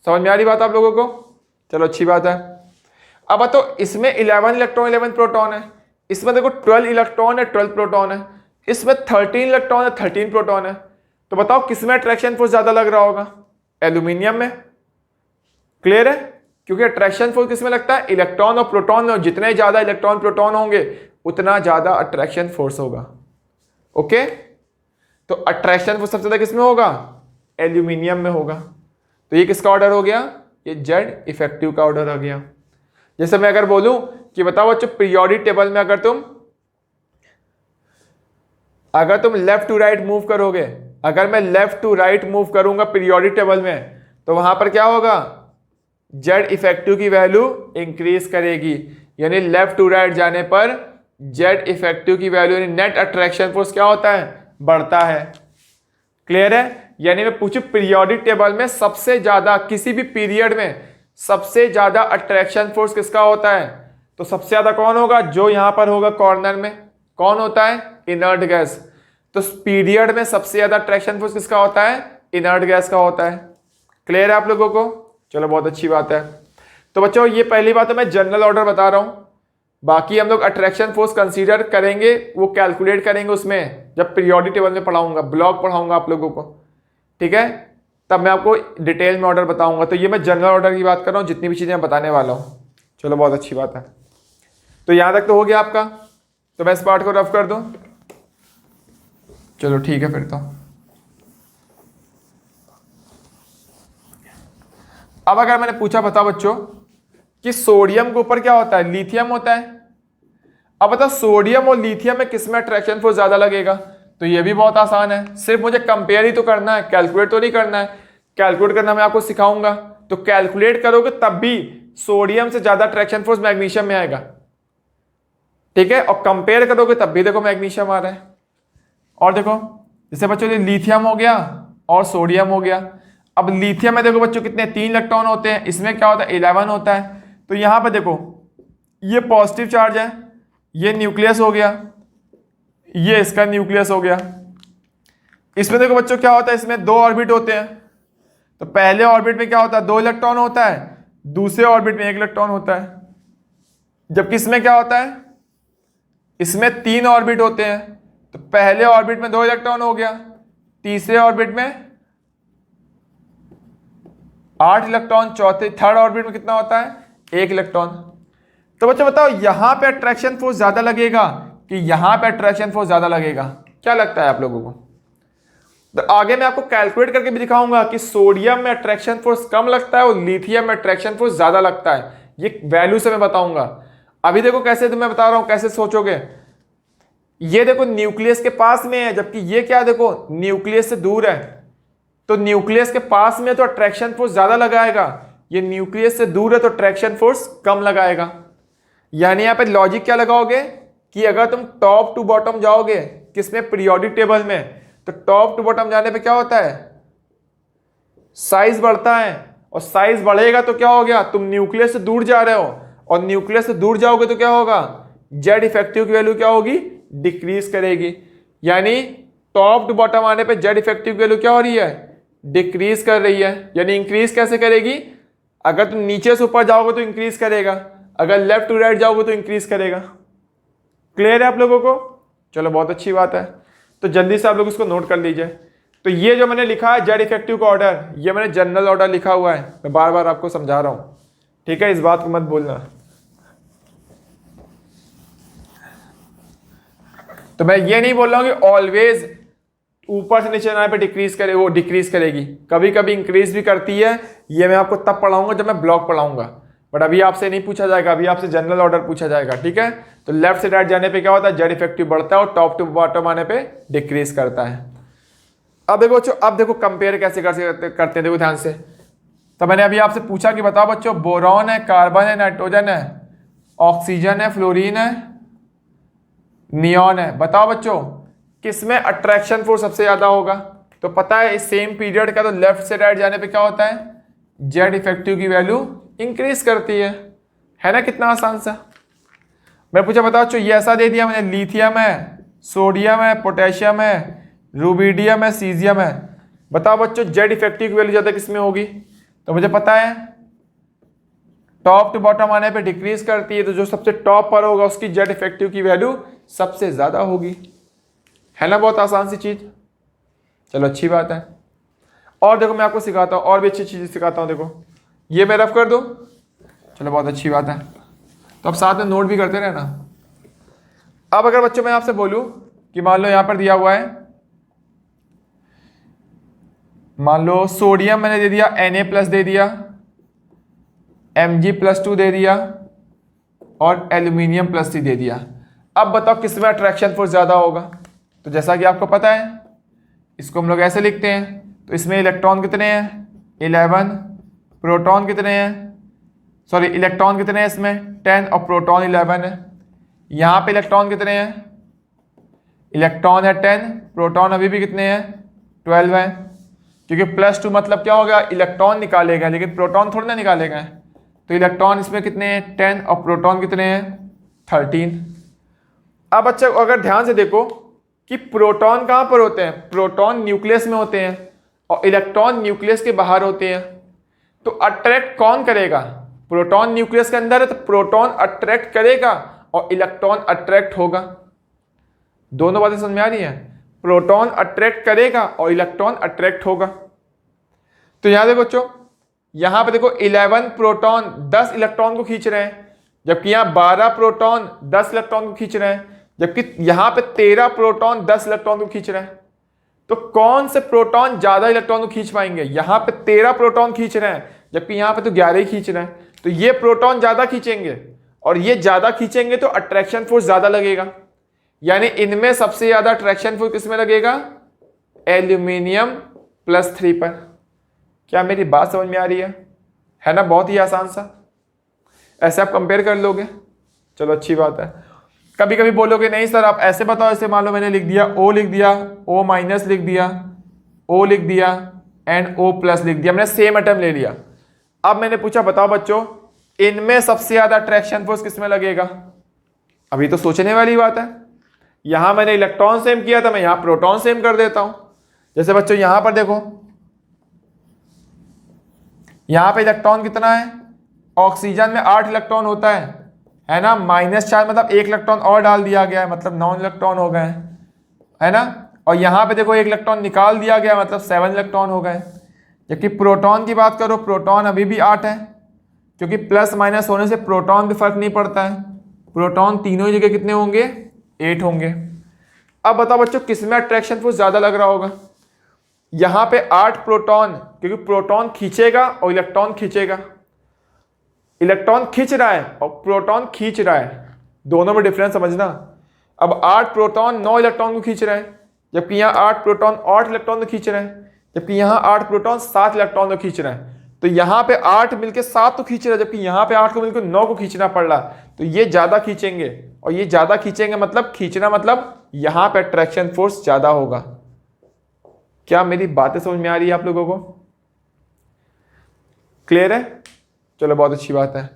समझ में आ रही बात आप लोगों को, चलो अच्छी बात है। अब बताओ इसमें 11 इलेक्ट्रॉन 11 प्रोटॉन है, इसमें देखो 12 इलेक्ट्रॉन है 12 प्रोटॉन है, इसमें 13 इलेक्ट्रॉन है 13 प्रोटॉन है। तो बताओ किसमें अट्रैक्शन फोर्स ज्यादा लग रहा होगा, एल्यूमिनियम में। क्लियर है, क्योंकि अट्रैक्शन फोर्स किसमें लगता है, इलेक्ट्रॉन और प्रोटॉन में, जितने ज्यादा इलेक्ट्रॉन प्रोटॉन होंगे उतना ज्यादा अट्रैक्शन फोर्स होगा। ओके, तो अट्रैक्शन फोर्स सबसे ज्यादा किसमें होगा, एल्यूमिनियम में होगा। तो ये किसका ऑर्डर हो गया, ये जेड इफेक्टिव का ऑर्डर आ गया। जैसे मैं अगर बोलूं कि बताओ बच्चों पीरियोडिक टेबल में अगर तुम लेफ्ट टू राइट मूव करोगे, अगर मैं लेफ्ट टू राइट मूव करूंगा पीरियोडिक टेबल में, तो वहां पर क्या होगा, जेड इफेक्टिव की वैल्यू इंक्रीज करेगी। यानी लेफ्ट टू राइट जाने पर जेड इफेक्टिव की वैल्यू यानी नेट अट्रैक्शन फोर्स क्या होता है, बढ़ता है। क्लियर है, यानी मैं पूछूं पीरियोडिक टेबल में सबसे ज्यादा किसी भी पीरियड में सबसे ज्यादा अट्रैक्शन फोर्स किसका होता है, तो सबसे ज्यादा कौन होगा, जो यहां पर होगा कॉर्नर में, कौन होता है, इनर्ट गैस। तो पीरियड में सबसे ज्यादा अट्रैक्शन फोर्स किसका होता है, इनर्ट गैस का होता है। क्लियर है आप लोगों को, चलो बहुत अच्छी बात है। तो बच्चों ये पहली बात है, मैं जनरल ऑर्डर बता रहा हूं, बाकी हम लोग अट्रैक्शन फोर्स कंसीडर करेंगे, वो कैलकुलेट करेंगे उसमें जब पीरियोडिक टेबल में पढ़ाऊंगा, ब्लॉक पढ़ाऊंगा आप लोगों को। ठीक है, तब मैं आपको डिटेल में ऑर्डर बताऊंगा। तो ये मैं जनरल ऑर्डर की बात कर रहा हूँ, जितनी भी चीजें मैं बताने वाला हूँ। चलो बहुत अच्छी बात है। तो यहां तक तो हो गया आपका, तो मैं इस पार्ट को रफ कर दूं। चलो ठीक है फिर तो। अब अगर मैंने पूछा बताओ बच्चों कि सोडियम के ऊपर क्या होता है, लिथियम होता है। अब बताओ सोडियम और लिथियम में किसमें अट्रैक्शन फोर्स ज्यादा लगेगा, तो ये भी बहुत आसान है, सिर्फ मुझे कंपेयर ही तो करना है, कैलकुलेट तो नहीं करना है। कैलकुलेट करना मैं आपको सिखाऊंगा, तो कैलकुलेट करोगे तब भी सोडियम से ज्यादा अट्रैक्शन फोर्स मैग्नीशियम में आएगा। ठीक है, और कंपेयर करोगे तब भी देखो मैग्नीशियम आ रहा है। और देखो जैसे बच्चों ये लिथियम हो गया और सोडियम हो गया। अब लिथियम में देखो बच्चों कितने, 3 इलेक्ट्रॉन होते हैं, इसमें क्या होता है 11 होता है। तो यहां पर देखो ये पॉजिटिव चार्ज है, ये न्यूक्लियस हो गया, ये इसका न्यूक्लियस हो गया। इसमें देखो बच्चों क्या होता है, इसमें 2 ऑर्बिट होते हैं। तो पहले ऑर्बिट में क्या होता है, 2 इलेक्ट्रॉन होता है, दूसरे ऑर्बिट में 1 इलेक्ट्रॉन होता है। जबकि इसमें क्या होता है, इसमें 3 ऑर्बिट होते हैं। तो पहले ऑर्बिट में 2 इलेक्ट्रॉन हो गया, तीसरे ऑर्बिट में 8 इलेक्ट्रॉन, थर्ड ऑर्बिट में कितना होता है, 1 इलेक्ट्रॉन। तो बच्चों बताओ यहां पे अट्रैक्शन फोर्स ज्यादा लगेगा कि यहां पे अट्रैक्शन फोर्स ज्यादा लगेगा, क्या लगता है आप लोगों को। तो आगे मैं आपको कैलकुलेट करके भी दिखाऊंगा कि सोडियम में अट्रैक्शन फोर्स कम लगता है और लिथियम में अट्रैक्शन फोर्स ज्यादा लगता है, ये वैल्यू से मैं बताऊंगा। अभी देखो कैसे, तो मैं बता रहा हूं कैसे सोचोगे। ये देखो न्यूक्लियस के पास में है, जबकि ये क्या देखो न्यूक्लियस से दूर है। तो न्यूक्लियस के पास में तो अट्रैक्शन फोर्स ज्यादा लगाएगा, ये न्यूक्लियस से दूर है तो अट्रैक्शन फोर्स कम लगाएगा। यानी यहां पे लॉजिक क्या लगाओगे कि अगर तुम टॉप टू बॉटम जाओगे किसमें, पीरियोडिक टेबल में, तो टॉप टू बॉटम जाने पे क्या होता है, साइज बढ़ता है। और साइज बढ़ेगा तो क्या हो गया, तुम न्यूक्लियस से दूर जा रहे हो, और न्यूक्लियस से दूर जाओगे तो क्या होगा, जेड इफेक्टिव की वैल्यू क्या होगी, डिक्रीज करेगी। यानी टॉप टू बॉटम आने पे जेड इफेक्टिव की वैल्यू क्या हो रही है, डिक्रीज कर रही है। यानी इंक्रीज कैसे करेगी, अगर तुम नीचे से ऊपर जाओगे तो इंक्रीज करेगा, अगर लेफ्ट टू राइट जाओगे तो इंक्रीज करेगा। क्लियर है आप लोगों को, चलो बहुत अच्छी बात है। तो जल्दी से आप लोग इसको नोट कर लीजिए। तो ये जो मैंने लिखा है जेड इफेक्टिव का ऑर्डर, ये मैंने जनरल ऑर्डर लिखा हुआ है, मैं बार बार आपको समझा रहा हूं। ठीक है, इस बात को मत भूलना। तो मैं ये नहीं बोल रहा हूं कि ऑलवेज ऊपर से नीचे आने पे डिक्रीज करे, वो डिक्रीज करेगी, कभी कभी इंक्रीज भी करती है। ये मैं आपको तब पढ़ाऊंगा जब मैं ब्लॉक पढ़ाऊंगा, बट अभी आपसे नहीं पूछा जाएगा, अभी आपसे जनरल ऑर्डर पूछा जाएगा। ठीक है, तो लेफ्ट से राइट जाने पे क्या होता है, जेड इफेक्टिव बढ़ता है और टॉप टू बॉटम आने पे डिक्रीज करता है। अब देखो बच्चों, अब देखो कंपेयर कैसे करते हैं, देखो ध्यान से। तो मैंने अभी आपसे पूछा कि बताओ बच्चों, बोरॉन है, कार्बन है, नाइट्रोजन है, ऑक्सीजन है, फ्लोरीन है, नियॉन है, बताओ बच्चों किसमें अट्रैक्शन फोर्स सबसे ज्यादा होगा। तो पता है इस सेम पीरियड का, तो लेफ्ट से राइट जाने पे क्या होता है, जेड इफेक्टिव की वैल्यू इंक्रीज करती है ना। कितना आसान सा। मैं पूछा बताओ बच्चों, ये ऐसा दे दिया मैंने, लिथियम है, सोडियम है, पोटेशियम है, रूबिडियम है, सीजियम है, बताओ बच्चों जेड इफेक्टिव की वैल्यू ज्यादा किसमें होगी। तो मुझे पता है टॉप टू बॉटम आने पे डिक्रीज करती है, तो जो सबसे टॉप पर होगा उसकी जेड इफेक्टिव की वैल्यू सबसे ज्यादा होगी, है ना। बहुत आसान सी चीज, चलो अच्छी बात है। और देखो मैं आपको सिखाता हूं, और भी अच्छी चीज सिखाता हूं। देखो ये मैं रफ कर दूं, चलो बहुत अच्छी बात है। तो अब साथ में नोट भी करते रहना। अब अगर बच्चों मैं आपसे बोलूं कि मान लो यहां पर दिया हुआ है, मान लो सोडियम मैंने दे दिया Na+ दे दिया, Mg+2 दे दिया और एल्यूमिनियम +3 दे दिया। अब बताओ किसमें अट्रैक्शन फोर्स ज्यादा होगा। तो जैसा कि आपको पता है इसको हम लोग ऐसे लिखते हैं, तो इसमें इलेक्ट्रॉन कितने हैं 11, प्रोटॉन कितने हैं, सॉरी इलेक्ट्रॉन कितने हैं इसमें 10 और प्रोटॉन 11 है। यहाँ पे इलेक्ट्रॉन कितने हैं, इलेक्ट्रॉन है 10, प्रोटॉन अभी भी कितने हैं 12 है, क्योंकि +2 मतलब क्या होगा, इलेक्ट्रॉन निकालेगा लेकिन प्रोटॉन थोड़ी ना निकालेगा। तो इलेक्ट्रॉन इसमें कितने हैं 10 और प्रोटॉन कितने हैं 13। अब अच्छा अगर ध्यान से देखो कि प्रोटॉन कहाँ पर होते हैं, प्रोटॉन न्यूक्लियस में होते हैं और इलेक्ट्रॉन न्यूक्लियस के बाहर होते हैं। तो अट्रैक्ट कौन करेगा, प्रोटॉन न्यूक्लियस के अंदर है तो प्रोटॉन अट्रैक्ट करेगा और इलेक्ट्रॉन अट्रैक्ट होगा। दोनों बातें समझ में आ रही हैं, प्रोटॉन अट्रैक्ट करेगा और इलेक्ट्रॉन अट्रैक्ट होगा। तो यहां देखो बच्चों, यहां पे देखो 11 प्रोटॉन 10 इलेक्ट्रॉन को खींच रहे हैं, जबकि यहां 12 प्रोटॉन 10 इलेक्ट्रॉन को खींच रहे हैं, जबकि यहां पे 13 प्रोटॉन 10 इलेक्ट्रॉन को खींच रहे हैं। तो कौन से प्रोटॉन ज्यादा इलेक्ट्रॉन को खींच पाएंगे, यहां पे 13 प्रोटॉन खींच रहे हैं जबकि यहां पे तो 11 ही खींच रहे हैं। तो ये प्रोटॉन ज्यादा खींचेंगे और ये ज्यादा खींचेंगे तो अट्रैक्शन फोर्स ज्यादा लगेगा, यानी इनमें सबसे ज्यादा अट्रैक्शन फोर्स किसमें लगेगा, एल्यूमिनियम +3 पर। क्या मेरी बात समझ में आ रही है ना, बहुत ही आसान सा, ऐसे आप कंपेयर कर लोगे, चलो अच्छी बात है। कभी कभी बोलोगे नहीं सर आप ऐसे बताओ, ऐसे मान लो मैंने लिख दिया O लिख दिया, O- लिख दिया, O लिख दिया एंड O+ लिख दिया, मैंने सेम एटम ले लिया। अब मैंने पूछा बताओ बच्चों इनमें सबसे ज्यादा अट्रैक्शन फोर्स किसमें लगेगा। अभी तो सोचने वाली बात है, यहां मैंने इलेक्ट्रॉन सेम किया था, मैं यहां प्रोटॉन सेम कर देता हूं। जैसे बच्चों यहां पर देखो, यहां पे इलेक्ट्रॉन कितना है, ऑक्सीजन में 8 इलेक्ट्रॉन होता है ना, -4 मतलब 1 इलेक्ट्रॉन और डाल दिया गया है, मतलब 9 इलेक्ट्रॉन हो गए, है ना। और यहां पे देखो 1 इलेक्ट्रॉन निकाल दिया गया, मतलब 7 इलेक्ट्रॉन हो गए। जबकि प्रोटॉन की बात करो, प्रोटॉन अभी भी 8 है, क्योंकि + होने से प्रोटॉन भी फर्क नहीं पड़ता है, प्रोटॉन तीनों ही जगह कितने होंगे 8 होंगे। अब बताओ बच्चों किसमें अट्रैक्शन फोर्स ज्यादा लग रहा होगा, यहां पे 8 प्रोटॉन, क्योंकि प्रोटॉन खींचेगा और इलेक्ट्रॉन खींचेगा, इलेक्ट्रॉन खींच रहा है और प्रोटॉन खींच रहा है, दोनों में डिफरेंस समझना। अब 8 प्रोटॉन 9 इलेक्ट्रॉन को खींच रहे हैं, जबकि यहाँ 8 प्रोटॉन 8 इलेक्ट्रॉन को खींच रहे हैं, जबकि यहाँ 8 प्रोटॉन 7 इलेक्ट्रॉन को खींच रहे हैं। तो यहाँ पे 8 मिलके 7 तो खींच रहा है, जबकि यहाँ पे 8 को मिलकर 9 को खींचना पड़ रहा। तो ये ज्यादा खींचेंगे और ये ज्यादा खींचेंगे, मतलब खींचना मतलब यहाँ पे अट्रैक्शन फोर्स ज्यादा होगा। क्या मेरी बातें समझ में आ रही है आप लोगों को, क्लियर है, चलो बहुत अच्छी बात है।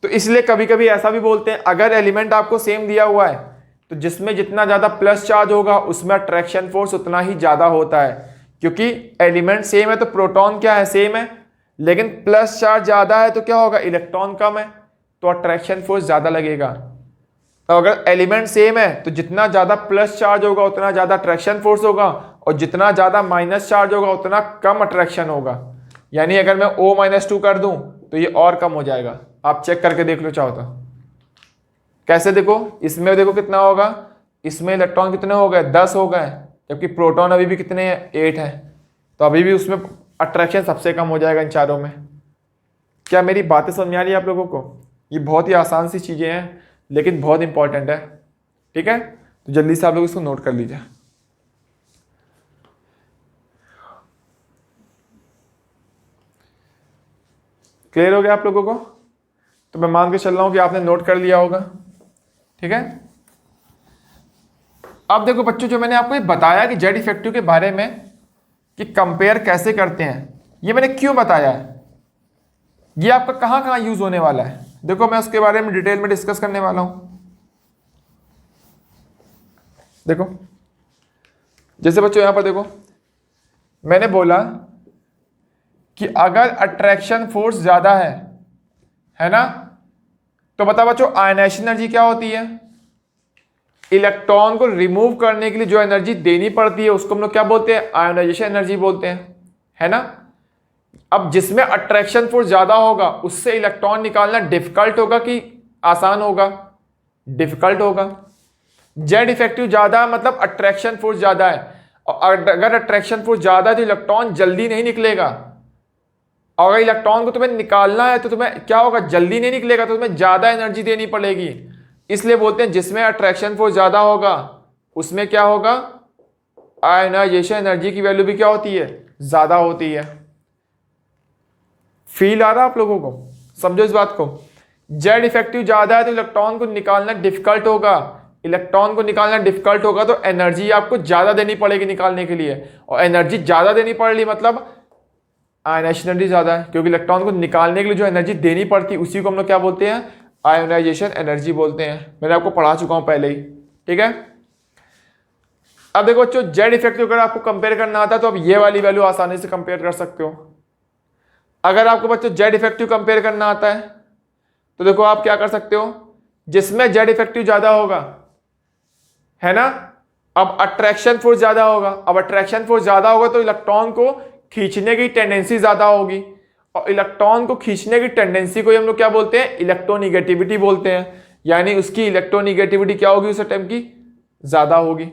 तो इसलिए कभी कभी ऐसा भी बोलते हैं, अगर एलिमेंट आपको सेम दिया हुआ है तो जिसमें जितना ज्यादा प्लस चार्ज होगा उसमें अट्रैक्शन फोर्स उतना ही ज्यादा होता है, क्योंकि एलिमेंट सेम है तो प्रोटॉन क्या है सेम है, लेकिन प्लस चार्ज ज्यादा है तो क्या होगा इलेक्ट्रॉन कम है, तो अट्रैक्शन फोर्स ज्यादा लगेगा। तो अगर एलिमेंट सेम है तो जितना ज्यादा प्लस चार्ज होगा उतना ज्यादा अट्रैक्शन फोर्स होगा, और जितना ज्यादा माइनस चार्ज होगा उतना कम अट्रैक्शन होगा। यानी अगर मैं O-2 कर दूं तो ये और कम हो जाएगा, आप चेक करके देख लो चाहो तो। कैसे देखो, इसमें देखो कितना होगा, इसमें इलेक्ट्रॉन कितने हो गए, 10 हो गए, जबकि प्रोटॉन अभी भी कितने हैं, 8 है। तो अभी भी उसमें अट्रैक्शन सबसे कम हो जाएगा इन चारों में। क्या मेरी बातें समझ आ रही है आप लोगों को? ये बहुत ही आसान सी चीज़ें हैं लेकिन बहुत इंपॉर्टेंट है, ठीक है। तो जल्दी से आप लोग इसको नोट कर लीजिए। क्लियर हो गया आप लोगों को? तो मैं मान के चल रहा हूं कि आपने नोट कर लिया होगा, ठीक है। अब देखो बच्चों, जो मैंने आपको ये बताया कि जेड इफेक्टिव के बारे में कि कंपेयर कैसे करते हैं, ये मैंने क्यों बताया है, ये आपका कहां कहां यूज होने वाला है, देखो मैं उसके बारे में डिटेल में डिस्कस करने वाला हूं। देखो जैसे बच्चों यहां पर देखो, मैंने बोला कि अगर अट्रैक्शन फोर्स ज्यादा है ना, तो बता बच्चों आयनाइजेशन एनर्जी क्या होती है, इलेक्ट्रॉन को रिमूव करने के लिए जो एनर्जी देनी पड़ती है उसको हम लोग क्या बोलते हैं, आयोनाइजेशन एनर्जी बोलते हैं, है ना। अब जिसमें अट्रैक्शन फोर्स ज्यादा होगा उससे इलेक्ट्रॉन निकालना डिफिकल्ट होगा कि आसान होगा, डिफिकल्ट होगा। जेड इफेक्टिव ज्यादा मतलब अट्रैक्शन फोर्स ज्यादा है, और अगर अट्रैक्शन फोर्स ज्यादा है तो इलेक्ट्रॉन जल्दी नहीं निकलेगा, और अगर इलेक्ट्रॉन को तुम्हें निकालना है तो तुम्हें क्या होगा, जल्दी नहीं निकलेगा, तो तुम्हें ज्यादा एनर्जी देनी पड़ेगी। इसलिए बोलते हैं जिसमें अट्रैक्शन फोर्स ज्यादा होगा उसमें क्या होगा, आयोनाइजेशन एनर्जी की वैल्यू भी क्या होती है, ज्यादा होती है। फील आ रहा आप लोगों को? समझो इस बात को। जेड इफेक्टिव ज्यादा है तो इलेक्ट्रॉन को निकालना डिफिकल्ट होगा, इलेक्ट्रॉन को निकालना डिफिकल्ट होगा तो एनर्जी आपको ज्यादा देनी पड़ेगी निकालने के लिए, और एनर्जी ज्यादा देनी पड़ रही मतलब आयोनाइजेशन एनर्जी ज्यादा है, क्योंकि इलेक्ट्रॉन को निकालने के लिए जो एनर्जी देनी पड़ती है उसी को हम लोग क्या बोलते हैं, आयोनाइजेशन एनर्जी बोलते हैं। मैंने आपको पढ़ा चुका हूं पहले ही, ठीक है। अब देखो बच्चों, जेड इफेक्टिव अगर आपको कंपेयर करना आता है तो अब ये वाली वैल्यू आसानी से कंपेयर कर सकते हो। अगर आपको बच्चों जेड इफेक्टिव कंपेयर करना आता है तो देखो आप क्या कर सकते हो, जिसमें जेड इफेक्टिव ज्यादा होगा, है ना, अब अट्रैक्शन फोर्स ज्यादा होगा, अब अट्रैक्शन फोर्स ज्यादा होगा तो इलेक्ट्रॉन को खींचने की टेंडेंसी ज्यादा होगी, और इलेक्ट्रॉन को खींचने की टेंडेंसी को हम लोग क्या बोलते हैं, इलेक्ट्रोनिगेटिविटी बोलते हैं। यानी उसकी इलेक्ट्रोनिगेटिविटी क्या होगी, उस एटम की ज्यादा होगी।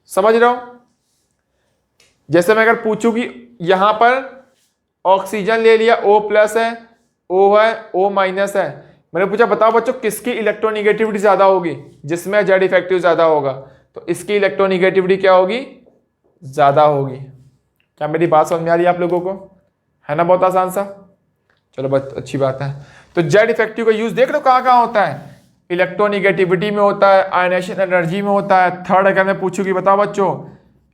समझ रहे हो? जैसे मैं अगर पूछूं कि यहां पर ऑक्सीजन ले लिया, O+ है, O है, O- है, मैंने पूछा बताओ बच्चों किसकी इलेक्ट्रोनिगेटिविटी ज्यादा होगी, जिसमें जेड इफेक्टिव ज्यादा होगा, तो इसकी इलेक्ट्रोनिगेटिविटी क्या होगी, ज्यादा होगी। क्या मेरी बात समझ में आ रही है आप लोगों को? है ना, बहुत आसान सा। चलो बहुत अच्छी बात है। तो जेड इफेक्टिव का यूज देख लो कहां कहां होता है, इलेक्ट्रोनिगेटिविटी में होता है, आयनाइजेशन एनर्जी में होता है। थर्ड अगर मैं पूछूं कि बताओ बच्चों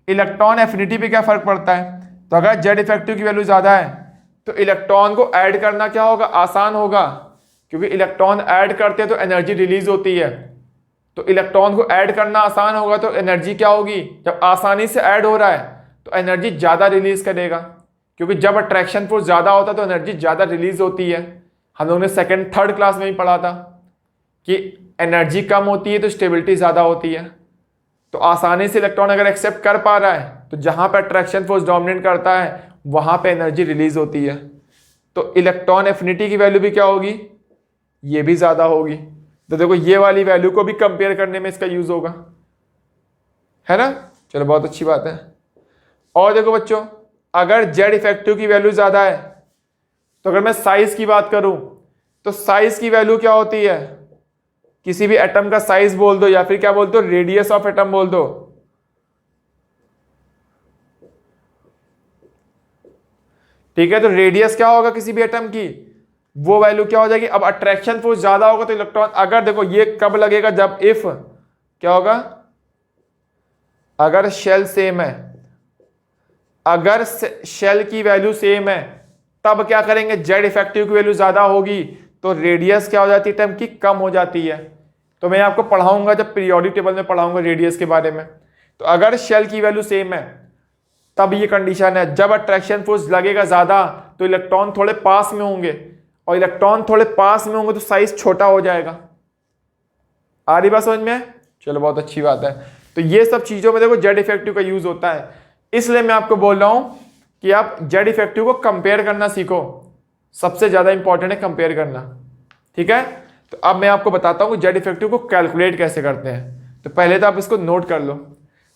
इलेक्ट्रॉन एफिनिटी पे क्या फर्क पड़ता है, तो अगर जेड इफेक्टिव की वैल्यू ज्यादा है तो इलेक्ट्रॉन को ऐड करना क्या होगा, आसान होगा, क्योंकि इलेक्ट्रॉन ऐड करते हैं तो एनर्जी रिलीज होती है। तो इलेक्ट्रॉन को ऐड करना आसान होगा तो एनर्जी क्या होगी, जब आसानी से ऐड हो रहा है तो एनर्जी ज्यादा रिलीज करेगा, क्योंकि जब अट्रैक्शन फोर्स ज्यादा होता है तो एनर्जी ज्यादा रिलीज होती है। हम लोगों ने सेकंड थर्ड क्लास में ही पढ़ा था कि एनर्जी कम होती है तो स्टेबिलिटी ज्यादा होती है। तो आसानी से इलेक्ट्रॉन अगर एक्सेप्ट कर पा रहा है तो जहां पर अट्रैक्शन फोर्स डोमिनेट करता है वहां पे एनर्जी रिलीज होती है। तो इलेक्ट्रॉन एफिनिटी की वैल्यू भी क्या होगी, ये भी ज्यादा होगी। तो देखो ये वाली वैल्यू को भी कंपेयर करने में इसका यूज होगा, है ना। चलो बहुत अच्छी बात है। और देखो बच्चों अगर जेड इफेक्टिव की वैल्यू ज्यादा है तो अगर मैं साइज की बात करूं तो साइज की वैल्यू क्या होती है, किसी भी एटम का साइज बोल दो या फिर क्या बोल दो, रेडियस ऑफ एटम बोल दो। ठीक है, तो रेडियस क्या होगा किसी भी एटम की, वो वैल्यू क्या हो जाएगी। अब अट्रैक्शन फोर्स ज्यादा होगा तो इलेक्ट्रॉन, अगर देखो ये कब लगेगा, जब इफ क्या होगा, अगर शेल सेम है, अगर शेल की वैल्यू सेम है तब क्या करेंगे, जेड इफेक्टिव की वैल्यू ज्यादा होगी तो रेडियस क्या हो जाती है एटम की, कम हो जाती है। तो मैं आपको पढ़ाऊंगा जब पीरियोडिक टेबल में पढ़ाऊंगा रेडियस के बारे में। तो अगर शेल की वैल्यू सेम है तब ये कंडीशन है, जब अट्रैक्शन फोर्स लगेगा ज्यादा तो इलेक्ट्रॉन थोड़े पास में होंगे, और इलेक्ट्रॉन थोड़े पास में होंगे तो साइज छोटा हो जाएगा। आ रही बात समझ में? चलो बहुत अच्छी बात है। तो ये सब चीजों में देखो जेड इफेक्टिव का यूज होता है, इसलिए मैं आपको बोल रहा हूं कि आप जेड इफेक्टिव को कंपेयर करना सीखो। सबसे ज्यादा इंपॉर्टेंट है कंपेयर करना। ठीक है। तो अब मैं आपको बताता हूँ कि जेड इफेक्टिव को कैलकुलेट कैसे करते हैं। तो पहले तो आप इसको नोट कर लो।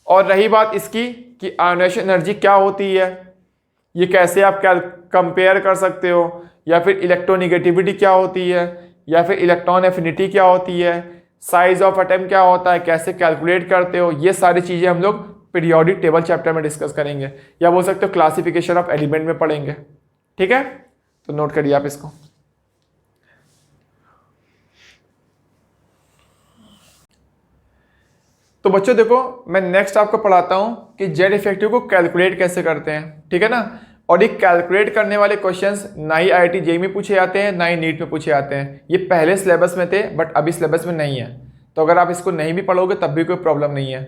और रही बात इसकी कि आयोनाइजेशन एनर्जी क्या होती है, ये कैसे आप कंपेयर कर सकते हो, या फिर इलेक्ट्रोनिगेटिविटी क्या होती है, या फिर इलेक्ट्रॉन एफिनिटी क्या होती है, साइज ऑफ एटम क्या होता है, कैसे कैलकुलेट करते हो, ये सारी चीज़ें हम लोग पीरियोडिक टेबल चैप्टर में डिस्कस करेंगे, या बोल सकते हो क्लासिफिकेशन ऑफ एलिमेंट में पढ़ेंगे। ठीक है, तो नोट करिए आप इसको। तो बच्चों देखो, मैं नेक्स्ट आपको पढ़ाता हूं कि जेड इफेक्टिव को कैलकुलेट कैसे करते हैं। ठीक है ना। और ये कैलकुलेट करने वाले क्वेश्चंस ना ही IIT जेईई में पूछे जाते हैं, ना ही नीट में पूछे जाते हैं। ये पहले सिलेबस में थे बट अभी सिलेबस में नहीं है। तो अगर आप इसको नहीं भी पढ़ोगे तब भी कोई प्रॉब्लम नहीं है,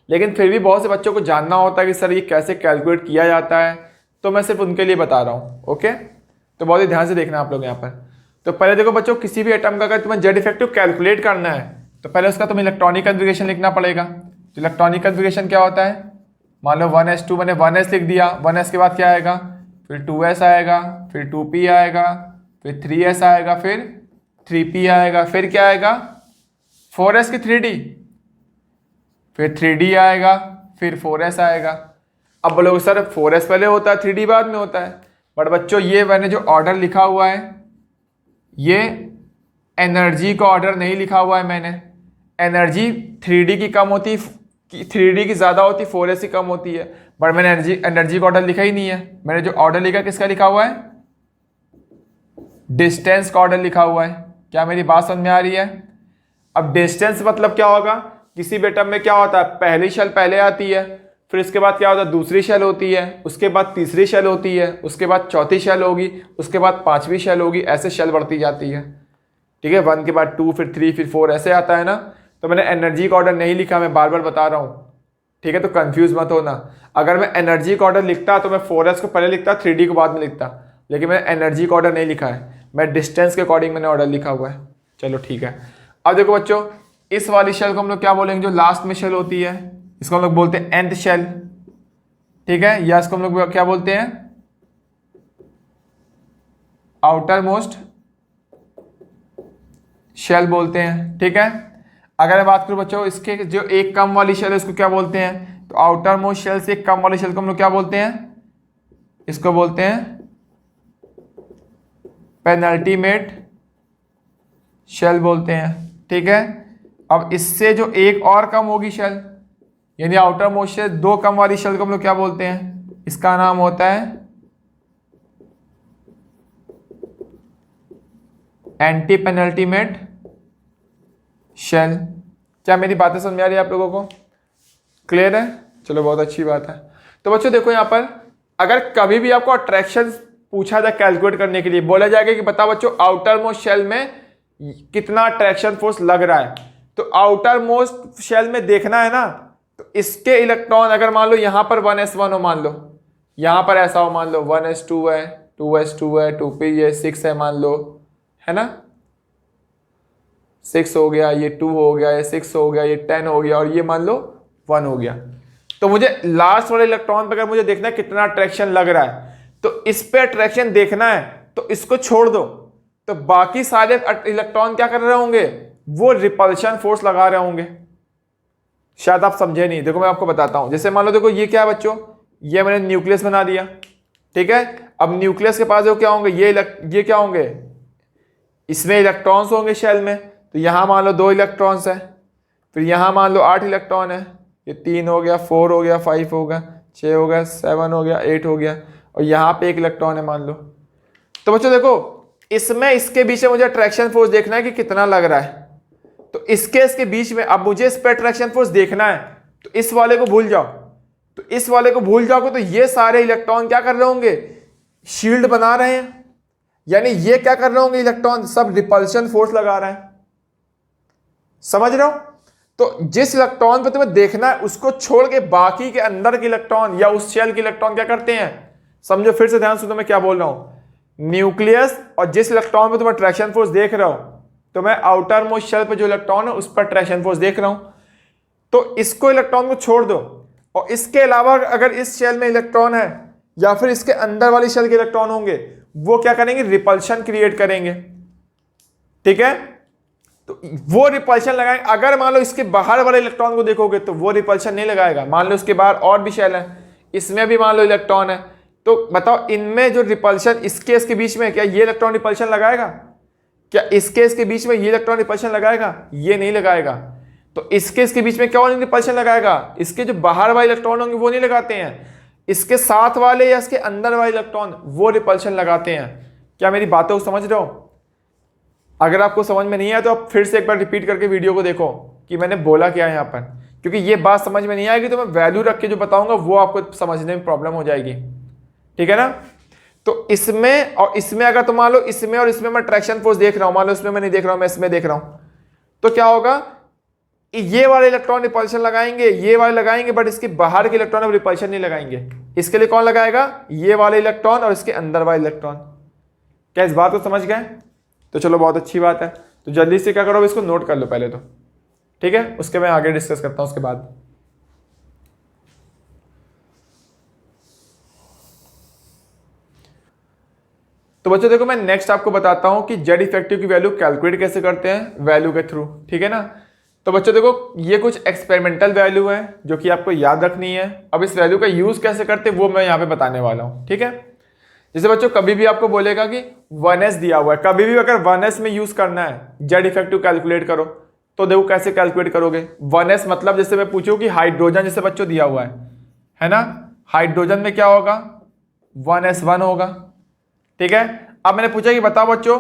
लेकिन फिर भी बहुत से बच्चों को जानना होता है कि सर ये कैसे कैलकुलेट किया जाता है, तो मैं सिर्फ उनके लिए बता रहा हूँ। ओके, तो बहुत ही ध्यान से देखना आप लोग यहाँ पर। तो पहले देखो बच्चों, किसी भी एटम का अगर तुम्हें जेड इफेक्टिव कैलकुलेट करना है तो पहले उसका तुम्हें इलेक्ट्रॉनिक कन्फिगरेशन लिखना पड़ेगा। तो इलेक्ट्रॉनिक कन्फिगरेशन क्या होता है, मान लो 1s2, मैंने 1s लिख दिया, 1s के बाद क्या आएगा, फिर 2s आएगा, फिर 2p आएगा, फिर 3s आएगा, फिर 3p आएगा, फिर क्या आएगा 4s की 3d, फिर 3d आएगा, फिर 4s आएगा। अब बोलोगे सर 4s पहले होता है 3d बाद में होता है, बट बच्चों ये मैंने जो ऑर्डर लिखा हुआ है ये एनर्जी का ऑर्डर नहीं लिखा हुआ है मैंने। एनर्जी 3d की कम होती, 3d की ज़्यादा होती, 4s की कम होती है, बट मैंने एनर्जी का ऑर्डर लिखा ही नहीं है। मैंने जो ऑर्डर लिखा किसका लिखा हुआ है, डिस्टेंस का ऑर्डर लिखा हुआ है। क्या मेरी बात समझ में आ रही है। अब डिस्टेंस मतलब क्या होगा, किसी भी एटम में क्या होता है, पहली शेल पहले आती है, फिर इसके बाद क्या होता है दूसरी शेल होती है, उसके बाद तीसरी शेल होती है, उसके बाद चौथी शेल होगी, उसके बाद पांचवी शेल होगी, ऐसे शेल बढ़ती जाती है। ठीक है, 1 के बाद 2, फिर 3, फिर 4 ऐसे आता है ना। तो मैंने एनर्जी का ऑर्डर नहीं लिखा, मैं बार बार बता रहा हूँ। ठीक है, तो कंफ्यूज मत होना। अगर मैं एनर्जी का ऑर्डर लिखता तो मैं 4s को पहले लिखता, 3d को बाद में लिखता, लेकिन मैंने एनर्जी का ऑर्डर नहीं लिखा है, मैं डिस्टेंस के अकॉर्डिंग मैंने ऑर्डर लिखा हुआ है। चलो ठीक है। अब देखो बच्चों, इस वाली शेल को हम लोग क्या बोलेंगे, जो लास्ट में शेल होती है, इसको हम लोग बोलते हैं एंथ शेल। ठीक है, या इसको हम लोग क्या बोलते हैं, आउटर मोस्ट शेल बोलते हैं। ठीक है, अगर मैं बात करूं बच्चों इसके जो एक कम वाली शेल है इसको क्या बोलते हैं, तो आउटर मोस्ट शेल से एक कम वाली शेल को हम लोग क्या बोलते हैं, इसको बोलते हैं पेनल्टीमेट शेल बोलते हैं। ठीक है, अब इससे जो एक और कम होगी शेल, यानी आउटर मोस्ट शेल 2 कम वाली शेल को हम लोग क्या बोलते हैं, इसका नाम होता है एंटी पेनल्टीमेट शेल। क्या मेरी बातें समझ में आ रही है आप लोगों को, क्लियर है। चलो बहुत अच्छी बात है। तो बच्चों देखो यहाँ पर, अगर कभी भी आपको अट्रैक्शन पूछा जाए कैलकुलेट करने के लिए, बोला जाएगा कि बताओ बच्चों आउटर मोस्ट शेल में कितना अट्रैक्शन फोर्स लग रहा है, तो आउटर मोस्ट शेल में देखना है ना, तो इसके इलेक्ट्रॉन अगर मान लो यहाँ पर 1s1 हो, मान लो यहाँ पर ऐसा हो, मान लो 1s2 है, 2s2 है, 2p है, 6 है, मान लो है ना, 6 हो गया, ये 2 हो गया, ये 6 हो गया, ये 10 हो गया, और ये मान लो 1 हो गया। तो मुझे लास्ट वाले इलेक्ट्रॉन पर अगर मुझे देखना है कितना अट्रैक्शन लग रहा है, तो इस पे अट्रैक्शन देखना है, तो इसको छोड़ दो, तो बाकी सारे इलेक्ट्रॉन क्या कर रहे होंगे, वो रिपल्शन फोर्स लगा रहे होंगे। शायद आप समझे नहीं, देखो मैं आपको बताता हूं। जैसे मान लो देखो ये क्या है बच्चों, ये मैंने न्यूक्लियस बना दिया। ठीक है, अब न्यूक्लियस के पास जो क्या होंगे, ये क्या होंगे, इसमें इलेक्ट्रॉन्स होंगे शेल में, तो यहां मान लो 2 इलेक्ट्रॉन्स है, फिर यहां मान लो 8 इलेक्ट्रॉन है, ये 3 हो गया, 4 हो गया, 5 हो गया, 6 हो गया, 7 हो गया, 8 हो गया, और यहाँ पे 1 इलेक्ट्रॉन है मान लो। तो बच्चों देखो, इसमें इसके बीच में मुझे अट्रैक्शन फोर्स देखना है कि कितना लग रहा है, तो इसके बीच में अब मुझे इस पे अट्रैक्शन फोर्स देखना है, तो इस वाले को भूल जाओ। तो इस वाले को भूल जाओगे तो ये सारे इलेक्ट्रॉन क्या कर रहे होंगे, शील्ड बना रहे हैं, यानी ये क्या कर रहे होंगे, इलेक्ट्रॉन सब रिपल्शन फोर्स लगा रहे हैं। समझ रहे हो। तो जिस इलेक्ट्रॉन पर तुम्हें देखना है उसको छोड़ के बाकी के अंदर के इलेक्ट्रॉन या उस शेल के इलेक्ट्रॉन क्या करते हैं, समझो, फिर से ध्यान सुनो मैं क्या बोल रहा हूं। न्यूक्लियस और जिस इलेक्ट्रॉन पर तुम अट्रैक्शन फोर्स देख रहे हो, तो मैं आउटर मोस्ट शेल पर जो इलेक्ट्रॉन है उस पर अट्रैक्शन फोर्स देख रहा हूं, तो इसको इलेक्ट्रॉन को छोड़ दो, और इसके अलावा अगर इस शेल में इलेक्ट्रॉन है या फिर इसके अंदर वाली शेल के इलेक्ट्रॉन होंगे, वो क्या करेंगे, रिपल्शन क्रिएट करेंगे। ठीक है। तो वो रिपल्शन लगाएंगे। अगर मान लो इसके बाहर वाले इलेक्ट्रॉन को देखोगे तो वो रिपल्शन नहीं लगाएगा। मान लो इसके बाहर और भी शेल है, इसमें भी मान लो इलेक्ट्रॉन है, तो बताओ इनमें जो रिपल्शन इस केस के बीच में, क्या ये इलेक्ट्रॉन रिपल्शन लगाएगा? क्या इस केस के बीच में ये इलेक्ट्रॉन रिपल्शन लगाएगा? ये नहीं लगाएगा। तो इस केस के बीच में क्या रिपल्शन लगाएगा? इसके जो बाहर वाले इलेक्ट्रॉन होंगे वो नहीं लगाते हैं, इसके साथ वाले या इसके अंदर वाले इलेक्ट्रॉन वो रिपल्शन लगाते हैं। क्या मेरी बातों को समझ रहे हो? अगर आपको समझ में नहीं आया तो आप फिर से एक बार रिपीट करके वीडियो को देखो कि मैंने बोला क्या है यहाँ पर, क्योंकि ये बात समझ में नहीं आएगी तो मैं वैल्यू रख के जो बताऊंगा वो आपको समझने में प्रॉब्लम हो जाएगी। ठीक है ना? तो इसमें और इसमें अगर तो मान लो इसमें और इसमें मैं ट्रैक्शन फोर्स देख रहा हूं, मान लो इसमें मैं नहीं देख रहा हूं, मैं इसमें देख रहा हूं, तो क्या होगा? ये वाले इलेक्ट्रॉन रिपल्शन लगाएंगे, ये वाले लगाएंगे, बट इसके बाहर के इलेक्ट्रॉन अब रिपल्शन नहीं लगाएंगे। इसके लिए कौन लगाएगा? ये वाले इलेक्ट्रॉन और इसके अंदर वाले इलेक्ट्रॉन। क्या इस बात को समझ गए? तो चलो बहुत अच्छी बात है। तो जल्दी से क्या करो, इसको नोट कर लो पहले तो, ठीक है, उसके मैं आगे डिस्कस करता हूं उसके बाद। तो बच्चों देखो मैं नेक्स्ट आपको बताता हूं कि जेड इफेक्टिव की वैल्यू कैलकुलेट कैसे करते हैं, वैल्यू के थ्रू। ठीक है ना? तो बच्चों देखो ये कुछ एक्सपेरिमेंटल वैल्यू है जो कि आपको याद रखनी है। अब इस वैल्यू का यूज कैसे करते हैं वो मैं यहाँ पे बताने वाला हूँ। ठीक है? जैसे बच्चों कभी भी आपको बोलेगा कि 1s दिया हुआ है, कभी भी अगर 1s में यूज करना है जेड इफेक्टिव कैलकुलेट करो, तो देखो कैसे कैलकुलेट करोगे। 1s मतलब जैसे मैं पूछूं कि हाइड्रोजन जैसे बच्चों दिया हुआ है ना, हाइड्रोजन में क्या होगा? 1s1 होगा। ठीक है? अब मैंने पूछा कि बताओ बच्चों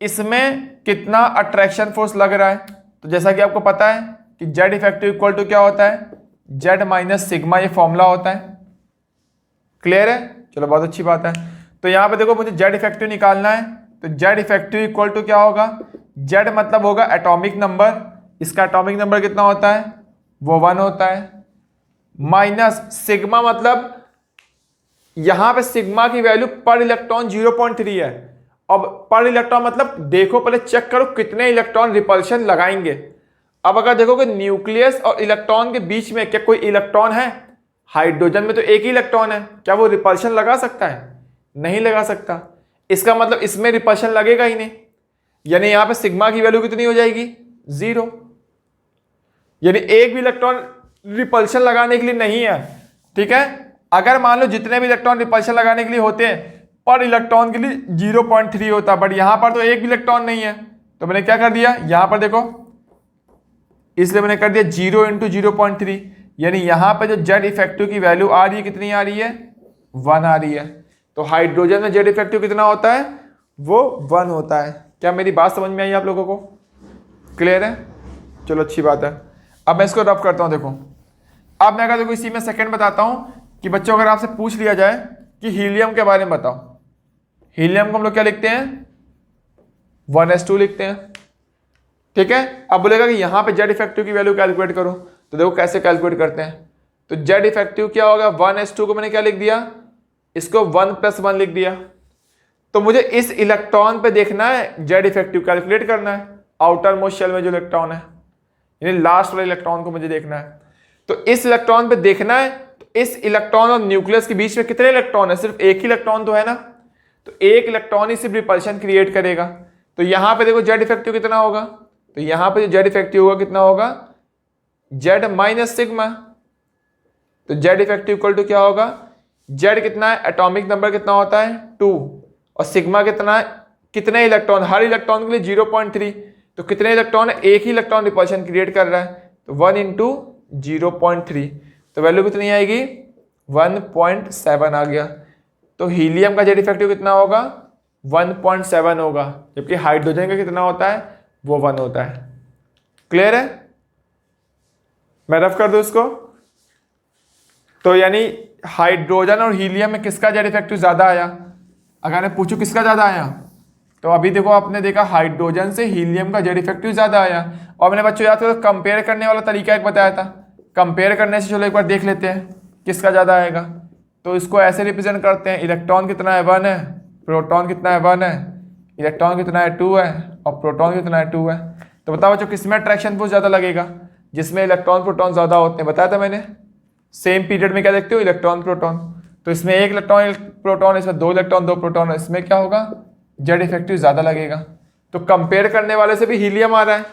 इसमें कितना अट्रैक्शन फोर्स लग रहा है, तो जैसा कि आपको पता है कि जेड इफेक्टिव इक्वल टू क्या होता है? जेड माइनस सिग्मा, ये फॉर्मूला होता है। क्लियर है? चलो बहुत अच्छी बात है। तो यहां पे देखो मुझे जेड इफेक्टिव निकालना है, तो जेड इफेक्टिव इक्वल टू क्या होगा? जेड मतलब होगा एटॉमिक नंबर, इसका एटॉमिक नंबर कितना होता है? वो 1 होता है, माइनस सिग्मा मतलब यहां पे सिग्मा की वैल्यू पर इलेक्ट्रॉन 0.3 है। अब पर इलेक्ट्रॉन मतलब देखो पहले चेक करो कितने इलेक्ट्रॉन रिपल्शन लगाएंगे। अब अगर देखोगे न्यूक्लियस और इलेक्ट्रॉन के बीच में क्या कोई इलेक्ट्रॉन है? हाइड्रोजन में तो एक ही इलेक्ट्रॉन है, क्या वो रिपल्शन लगा सकता है? नहीं लगा सकता। इसका मतलब इसमें रिपल्शन लगेगा ही नहीं, यानी यहां पे सिग्मा की वैल्यू कितनी हो जाएगी? 0। यानी एक भी इलेक्ट्रॉन रिपल्शन लगाने के लिए नहीं है। ठीक है? अगर मान लो जितने भी इलेक्ट्रॉन रिपल्शन लगाने के लिए होते हैं पर इलेक्ट्रॉन के लिए 0.3 होता, बट यहां पर तो एक भी इलेक्ट्रॉन नहीं है, तो मैंने क्या कर दिया यहां पर देखो, इसलिए मैंने कर दिया 0 × 0.3, यानी यहां पर जो जेड इफेक्टिव की वैल्यू आ रही है कितनी आ रही है? 1 आ रही है। तो हाइड्रोजन में जेड इफेक्टिव कितना होता है? वो 1 होता है। क्या मेरी बात समझ में आई आप लोगों को? क्लियर है? चलो अच्छी बात है। अब मैं इसको रफ करता हूं। देखो अब मैं अगर देखो इसी में सेकंड बताता हूं कि बच्चों अगर आपसे पूछ लिया जाए कि हीलियम के बारे में बताओ, हीलियम को हम लोग क्या लिखते हैं? 1s2 लिखते हैं। ठीक है? अब बोलेगा कि यहां पे जेड इफेक्टिव की वैल्यू कैलकुलेट करो, तो देखो कैसे कैलकुलेट करते हैं। तो जेड इफेक्टिव क्या होगा? 1s2 को मैंने क्या लिख दिया? इसको 1 + 1 लिख दिया। तो मुझे इस इलेक्ट्रॉन पे देखना है, जेड इफेक्टिव कैलकुलेट करना है, आउटर मोस्ट शेल में जो इलेक्ट्रॉन है, यानी लास्ट वाले इलेक्ट्रॉन को मुझे देखना है। तो इस इलेक्ट्रॉन पे देखना है, तो इस इलेक्ट्रॉन और न्यूक्लियस के बीच में कितने इलेक्ट्रॉन है? सिर्फ एक ही इलेक्ट्रॉन तो है ना, तो एक इलेक्ट्रॉन ही सिर्फ रिपल्शन क्रिएट करेगा। तो यहां पे देखो जेड इफेक्टिव कितना होगा? तो यहां पे जो जेड इफेक्टिव होगा कितना होगा? Z minus sigma. तो जेड इफेक्टिव इक्वल टू क्या होगा? जेड कितना है? एटॉमिक नंबर कितना होता है? 2, और सिग्मा कितना है? कितने इलेक्ट्रॉन? हर इलेक्ट्रॉन के लिए 0.3, तो कितने इलेक्ट्रॉन है? एक ही इलेक्ट्रॉन रिपल्शन क्रिएट कर रहा है, तो 1 × 0.3, तो वैल्यू कितनी आएगी? 1.7 आ गया। तो हीलियम का जेड इफेक्टिव कितना होगा? 1.7 होगा, जबकि हाइड्रोजन का कितना होता है? वो 1 होता है। क्लियर है? मैं रफ कर दूं इसको, तो यानी हाइड्रोजन और हीलियम में किसका जेड इफेक्टिव ज्यादा आया? अगर मैं पूछूं किसका ज्यादा आया, तो अभी देखो आपने देखा हाइड्रोजन से हीलियम का जेड इफेक्टिव ज्यादा आया। और मैंने बच्चों याद करो कंपेयर करने वाला तरीका एक बताया था, कंपेयर करने से चलो एक बार देख लेते हैं किसका ज्यादा आएगा। तो इसको ऐसे रिप्रेजेंट करते हैं, इलेक्ट्रॉन कितना है? 1 है, प्रोटॉन कितना है? 1 है, इलेक्ट्रॉन कितना है? 2 है, और प्रोटॉन कितना है? 2 है। तो बताओ बच्चों किसमें अट्रैक्शन फोर्स ज्यादा लगेगा? जिसमें इलेक्ट्रॉन प्रोटॉन ज्यादा होते हैं। बताया था मैंने, सेम पीरियड में क्या देखते हो? Electron proton. तो इसमें एक इलेक्ट्रॉन प्रोटॉन, इसमें 2 इलेक्ट्रॉन 2 प्रोटॉन, इसमें क्या होगा? जेड इफेक्टिव ज्यादा लगेगा। तो कंपेयर करने वाले से भी हीलियम आ रहा है,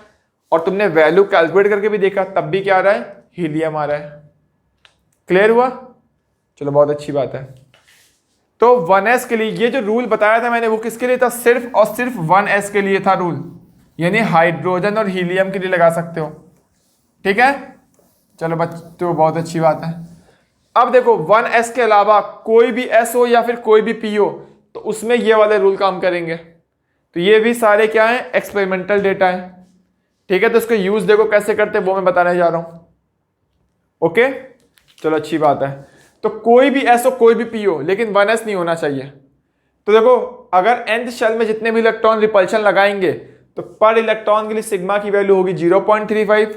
और तुमने वैल्यू कैलकुलेट करके भी देखा तब भी क्या आ रहा है, हीलियम आ रहा है। क्लियर हुआ? चलो बहुत अच्छी बात है। तो 1s के लिए ये जो रूल बताया था मैंने वो किसके लिए था, सिर्फ और सिर्फ 1s के लिए था रूल, यानी हाइड्रोजन और हीलियम के लिए लगा सकते हो। ठीक है, चलो बच्चों बहुत अच्छी बात है। अब देखो 1s के अलावा कोई भी s हो या फिर कोई भी p हो तो उसमें ये वाले रूल काम करेंगे। तो ये भी सारे क्या है, एक्सपेरिमेंटल डेटा है। ठीक है, तो इसको यूज देखो कैसे करते हैं वो मैं बताने जा रहा हूं। ओके, चलो अच्छी बात है। तो कोई भी s हो कोई भी p हो लेकिन 1s नहीं होना चाहिए। तो देखो अगर nth शेल में जितने भी इलेक्ट्रॉन रिपल्शन लगाएंगे तो पर इलेक्ट्रॉन के लिए सिग्मा की वैल्यू होगी 0.35।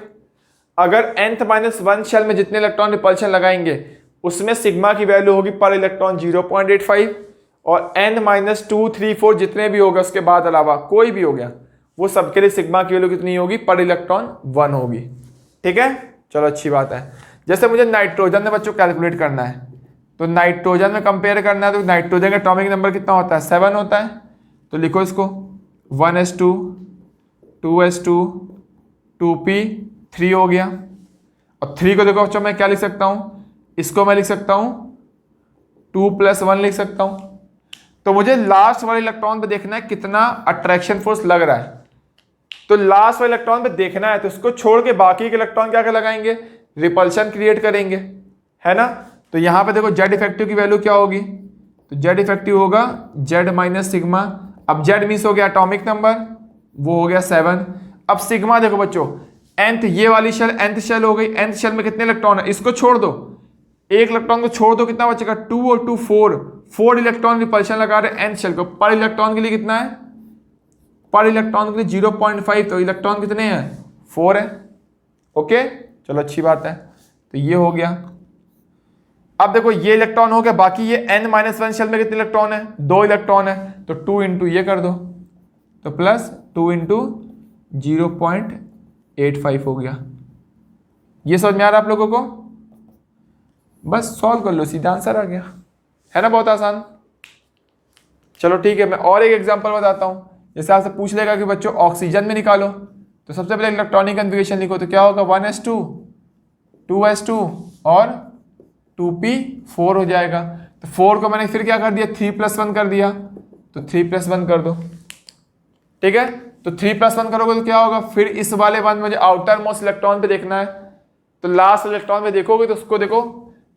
अगर nth-1 शेल में जितने इलेक्ट्रॉन रिपल्शन लगाएंगे उसमें सिग्मा की वैल्यू होगी पर इलेक्ट्रॉन 0.85, और n-2, 3, 4 जितने भी होगा उसके बाद अलावा कोई भी हो गया वो सबके लिए सिग्मा की वैल्यू कितनी होगी, पर इलेक्ट्रॉन 1 होगी। ठीक है, चलो अच्छी बात है। जैसे मुझे नाइट्रोजन में बच्चों कैलकुलेट करना है, तो नाइट्रोजन में कंपेयर करना है, तो नाइट्रोजन का एटॉमिक नंबर कितना होता है, 7 होता है। तो लिखो इसको 1s2, 2s2, 2p, 3 हो गया। और 3 को देखो बच्चों मैं क्या लिख सकता हूँ, इसको मैं लिख सकता हूँ 2 + 1 लिख सकता हूँ। तो मुझे लास्ट वाले इलेक्ट्रॉन पे देखना है कितना अट्रैक्शन फोर्स लग रहा है। तो लास्ट वाले इलेक्ट्रॉन पे देखना है तो उसको छोड़ के बाकी के इलेक्ट्रॉन क्या क्या लगाएंगे, रिपल्शन क्रिएट करेंगे, है ना। तो यहां पे देखो जेड इफेक्टिव की वैल्यू क्या होगी, तो जेड इफेक्टिव होगा जेड माइनस सिग्मा। अब जेड मीन्स हो गया एटॉमिक नंबर, वो हो गया 7। अब सिग्मा देखो बच्चों, nth ये वाली शेल nth शेल हो गई, nth शेल में कितने इलेक्ट्रॉन है, इसको छोड़ दो, एक इलेक्ट्रॉन को छोड़ दो, कितना बचेगा 2 और 2 4 इलेक्ट्रॉन रिपल्शन लगा रहे nth शेल को। पर इलेक्ट्रॉन के लिए कितना है, पर इलेक्ट्रॉन के लिए 0.5, तो इलेक्ट्रॉन कितने हैं 4 है। ओके, चलो अच्छी बात है। तो ये हो गया। अब देखो ये इलेक्ट्रॉन हो गया, बाकी ये n-1 शेल में कितने इलेक्ट्रॉन है, 2 इलेक्ट्रॉन है, तो 2 इंटू ये कर दो, तो प्लस 2 इंटू 0.85 हो गया। ये समझ में आ रहा है आप लोगों को? बस सॉल्व कर लो, सीधा आंसर आ गया, है ना, बहुत आसान। चलो ठीक है, मैं और एक एग्जांपल बताता हूं। जैसे आपसे पूछ लेगा कि बच्चों ऑक्सीजन में निकालो, तो सबसे पहले इलेक्ट्रॉनिक कन्फिगरेशन लिखो, तो क्या होगा 1s2, 2s2 और 2p4 हो जाएगा। तो 4 को मैंने फिर क्या कर दिया, 3+1 कर दिया, तो 3+1 कर दो। ठीक है, तो 3+1 करोगे तो क्या होगा, फिर इस वाले वन मुझे आउटर मोस्ट इलेक्ट्रॉन पे देखना है, तो लास्ट इलेक्ट्रॉन पे देखोगे तो उसको देखो,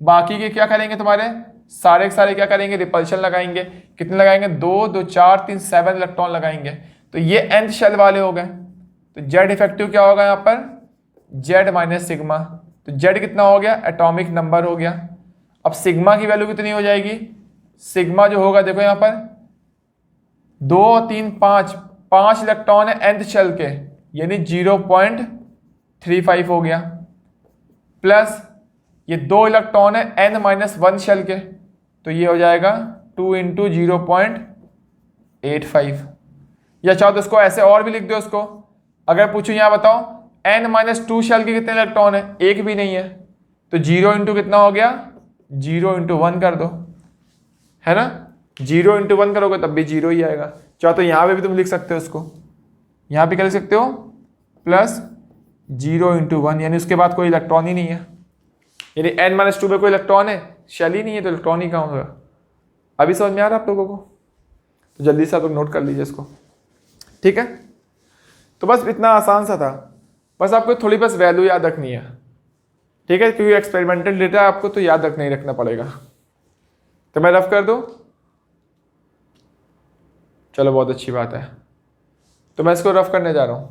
बाकी के क्या करेंगे, तुम्हारे सारे के सारे क्या करेंगे, रिपल्शन लगाएंगे। कितने लगाएंगे, 2 2 4 3 7 इलेक्ट्रॉन लगाएंगे। तो ये nth शेल वाले हो गए। तो जेड इफेक्टिव क्या होगा यहाँ पर, जेड माइनस सिग्मा। तो जेड कितना हो गया, एटॉमिक नंबर हो गया। अब सिग्मा की वैल्यू कितनी हो जाएगी, सिग्मा जो होगा देखो यहाँ पर 2 3 5 इलेक्ट्रॉन है nth शेल के, यानी 0.35 हो गया, प्लस ये 2 इलेक्ट्रॉन है n-1 शेल के, तो ये हो जाएगा 2 इंटू 0.85। या चाहो तो इसको ऐसे और भी लिख दो। इसको अगर पूछूं यहाँ बताओ n-2 शेल के कितने इलेक्ट्रॉन है, एक भी नहीं है, तो 0 इंटू कितना हो गया, 0 इंटू 1 कर दो, है ना। 0 इंटू 1 करोगे तब भी 0 ही आएगा। चाहो तो यहाँ पे भी तुम लिख सकते हो, इसको यहाँ पे क्या लिख सकते हो, प्लस 0 इंटू 1, यानी उसके बाद कोई इलेक्ट्रॉन ही नहीं है, यानी n-2 में कोई इलेक्ट्रॉन है, शेल ही नहीं है, तो इलेक्ट्रॉन ही कहाँ होगा। अभी समझ में आ रहा है आप लोगों को? तो जल्दी से आप लोग नोट कर लीजिए इसको, ठीक है। तो बस इतना आसान सा था, बस आपको थोड़ी बस वैल्यू याद रखनी है, ठीक है, क्योंकि एक्सपेरिमेंटल डेटा आपको तो याद रखना ही रखना पड़ेगा। तो मैं रफ कर दूं, चलो बहुत अच्छी बात है। तो मैं इसको रफ करने जा रहा हूं।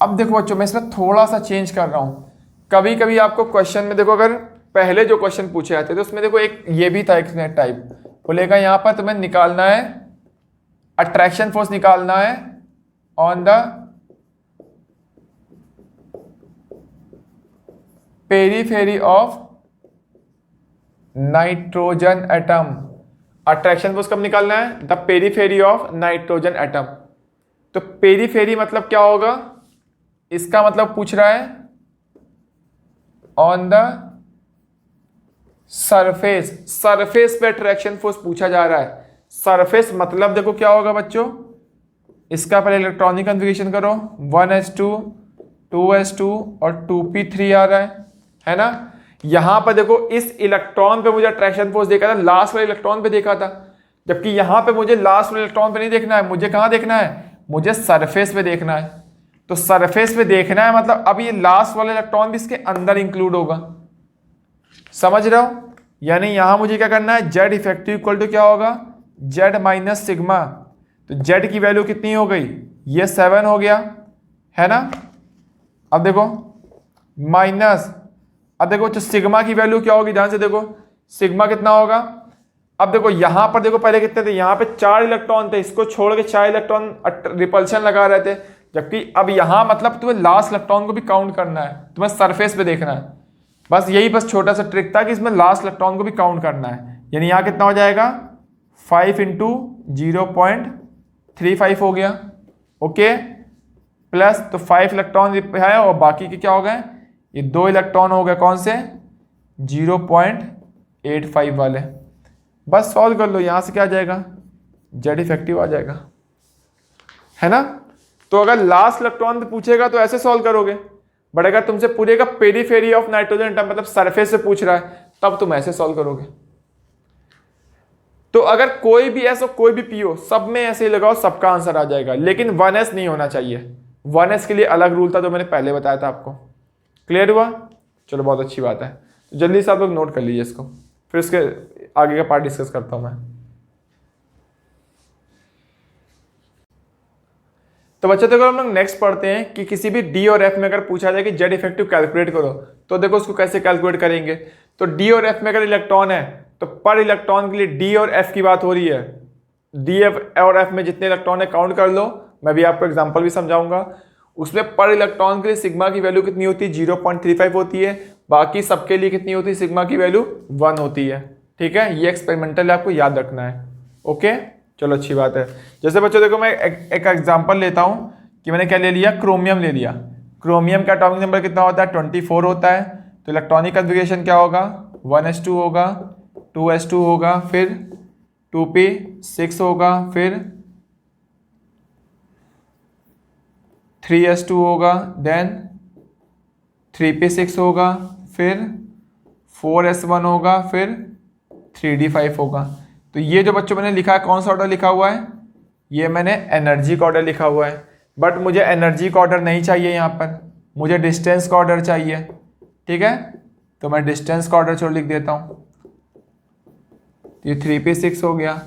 अब देखो बच्चों, मैं इसमें थोड़ा सा चेंज कर रहा हूं। कभी कभी आपको क्वेश्चन में देखो, अगर पहले जो क्वेश्चन पूछे जाते तो उसमें देखो एक ये भी था, एक टाइप बोलेगा यहाँ पर तुम्हें निकालना है अट्रैक्शन फोर्स, निकालना है on the periphery of nitrogen atom. Attraction force कब निकालना है, the periphery of nitrogen atom. तो पेरीफेरी मतलब क्या होगा, इसका मतलब पूछ रहा है ऑन द सरफेस, सरफेस पे अट्रैक्शन फोर्स पूछा जा रहा है। सरफेस मतलब देखो क्या होगा बच्चों, इसका पहले इलेक्ट्रॉनिक कन्फिगरेशन करो, 1s2 2s2 और 2p3 आ रहा है ना। यहां पर देखो इस इलेक्ट्रॉन पे मुझे अट्रैक्शन फोर्स देखा था, लास्ट वाले इलेक्ट्रॉन पे देखा था, जबकि यहां पे मुझे लास्ट वाले इलेक्ट्रॉन पे नहीं देखना है, मुझे कहां देखना है, मुझे सरफेस पे देखना है। तो सरफेस पे देखना है मतलब अब ये लास्ट वाला इलेक्ट्रॉन भी इसके अंदर इंक्लूड होगा, समझ रहे हो। यानी यहां मुझे क्या करना है, जेड इफेक्टिव इक्वल टू क्या होगा, जेड माइनस सिग्मा। तो जेड की वैल्यू कितनी हो गई, ये 7 हो गया है ना। अब देखो माइनस, अब देखो तो सिग्मा की वैल्यू क्या होगी, ध्यान से देखो सिग्मा कितना होगा। अब देखो यहां पर देखो पहले कितने थे, यहां पे 4 इलेक्ट्रॉन थे, इसको छोड़ के 4 इलेक्ट्रॉन रिपल्शन लगा रहे थे, जबकि अब यहां मतलब तुम्हें लास्ट इलेक्ट्रॉन को भी काउंट करना है, तुम्हें सरफेस पे देखना है। बस यही बस छोटा सा ट्रिक था कि इसमें लास्ट इलेक्ट्रॉन को भी काउंट करना है। यानी यहां कितना हो जाएगा, 5 इंटू 0.35 हो गया, ओके। प्लस तो 5 इलेक्ट्रॉन है और बाकी के क्या हो गए, ये 2 इलेक्ट्रॉन हो गए, कौन से, 0.85 वाले। बस सॉल्व कर लो, यहां से क्या आ जाएगा, जेड इफेक्टिव आ जाएगा, है ना। तो अगर लास्ट इलेक्ट्रॉन पे पूछेगा तो ऐसे सॉल्व करोगे, बट अगर तुमसे पूछेगा पेरीफेरी ऑफ नाइट्रोजन एटम मतलब सरफेस से पूछ रहा है, तब तुम ऐसे सॉल्व करोगे। तो अगर कोई भी एस और कोई भी पी हो, सब में ऐसे ही लगाओ, सबका आंसर आ जाएगा, लेकिन 1s नहीं होना चाहिए। 1s के लिए अलग रूल था जो मैंने पहले बताया था आपको, क्लियर हुआ। चलो बहुत अच्छी बात है, तो जल्दी से आप लोग नोट कर लीजिए इसको, फिर इसके आगे का पार्ट डिस्कस करता हूं मैं। तो बच्चों देखो हम लोग नेक्स्ट पढ़ते हैं कि किसी भी डी और एफ में अगर पूछा जाए कि जेड इफेक्टिव कैलकुलेट करो, तो देखो उसको कैसे कैलकुलेट करेंगे। तो डी और एफ में अगर इलेक्ट्रॉन है तो पर इलेक्ट्रॉन के लिए डी और एफ की बात हो रही है, डी एफ और एफ में जितने इलेक्ट्रॉन है काउंट कर लो, मैं भी आपको एग्जांपल भी समझाऊंगा। उसमें पर इलेक्ट्रॉन के लिए सिग्मा की वैल्यू कितनी होती है, 0.35 होती है, बाकी सबके लिए कितनी होती है, सिग्मा की वैल्यू 1 होती है, ठीक है। ये एक्सपेरिमेंटल आपको याद रखना है, ओके। चलो अच्छी बात है। जैसे बच्चों देखो मैं एक एग्जांपल लेता हूं कि मैंने क्या ले लिया, क्रोमियम ले लिया। क्रोमियम का एटॉमिक नंबर कितना होता है, 24 होता है। तो इलेक्ट्रॉनिक कन्फिगरेशन क्या होगा, 1s2 होगा, 2s2 होगा, फिर 2p6 होगा, फिर 3s2 होगा, देन 3p6 होगा, फिर 4s1 होगा, फिर 3d5 होगा। तो ये जो बच्चों मैंने लिखा है, कौन सा ऑर्डर लिखा हुआ है, ये मैंने एनर्जी का ऑर्डर लिखा हुआ है, बट मुझे एनर्जी का ऑर्डर नहीं चाहिए, यहाँ पर मुझे डिस्टेंस का ऑर्डर चाहिए, ठीक है। तो मैं डिस्टेंस का ऑर्डर छोड़ लिख देता हूँ। ये 3p6 हो गया,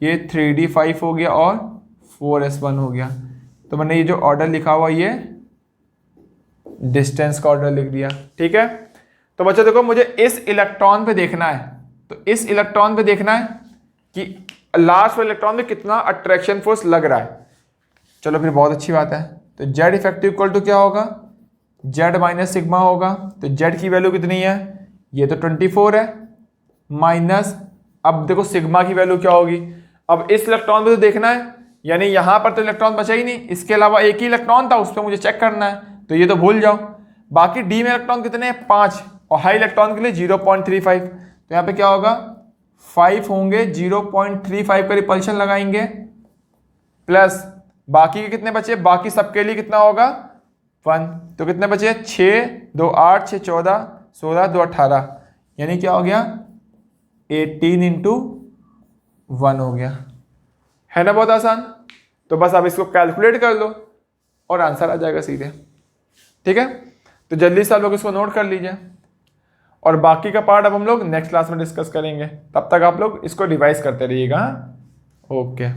ये 3d5 हो गया और 4s1 हो गया। तो मैंने ये जो ऑर्डर लिखा हुआ ये डिस्टेंस का ऑर्डर लिख दिया, ठीक है। तो बच्चों देखो मुझे इस इलेक्ट्रॉन पे देखना है, तो इस इलेक्ट्रॉन पे देखना है कि लास्ट वाले इलेक्ट्रॉन में कितना अट्रैक्शन फोर्स लग रहा है। चलो फिर बहुत अच्छी बात है। तो जेड इफेक्टिव इक्वल टू क्या होगा, जेड माइनस सिग्मा होगा। तो जेड की वैल्यू कितनी है, ये तो 24 है, माइनस अब देखो सिग्मा की वैल्यू क्या होगी। अब इस इलेक्ट्रॉन पे तो देखना है, यानी यहां पर तो इलेक्ट्रॉन बचा ही नहीं, इसके अलावा एक ही इलेक्ट्रॉन था, उस पर मुझे चेक करना है, तो ये तो भूल जाओ। बाकी डी में इलेक्ट्रॉन कितने हैं, 5, और हाई इलेक्ट्रॉन के लिए 0.35। तो यहाँ पे क्या होगा, 5 होंगे, 0.35 का रिपल्शन लगाएंगे, प्लस बाकी के कितने बचे, बाकी सबके लिए कितना होगा 1। तो कितने बचे, 6 2 8 6 14 16 2 18, यानी क्या हो गया 18 इंटू 1 हो गया, है ना, बहुत आसान। तो बस आप इसको कैलकुलेट कर लो और आंसर आ जाएगा सीधे, ठीक है। तो जल्दी से आप लोग इसको नोट कर लीजिए, और बाकी का पार्ट अब हम लोग नेक्स्ट क्लास में डिस्कस करेंगे। तब तक आप लोग इसको रिवाइज करते रहिएगा, ओके।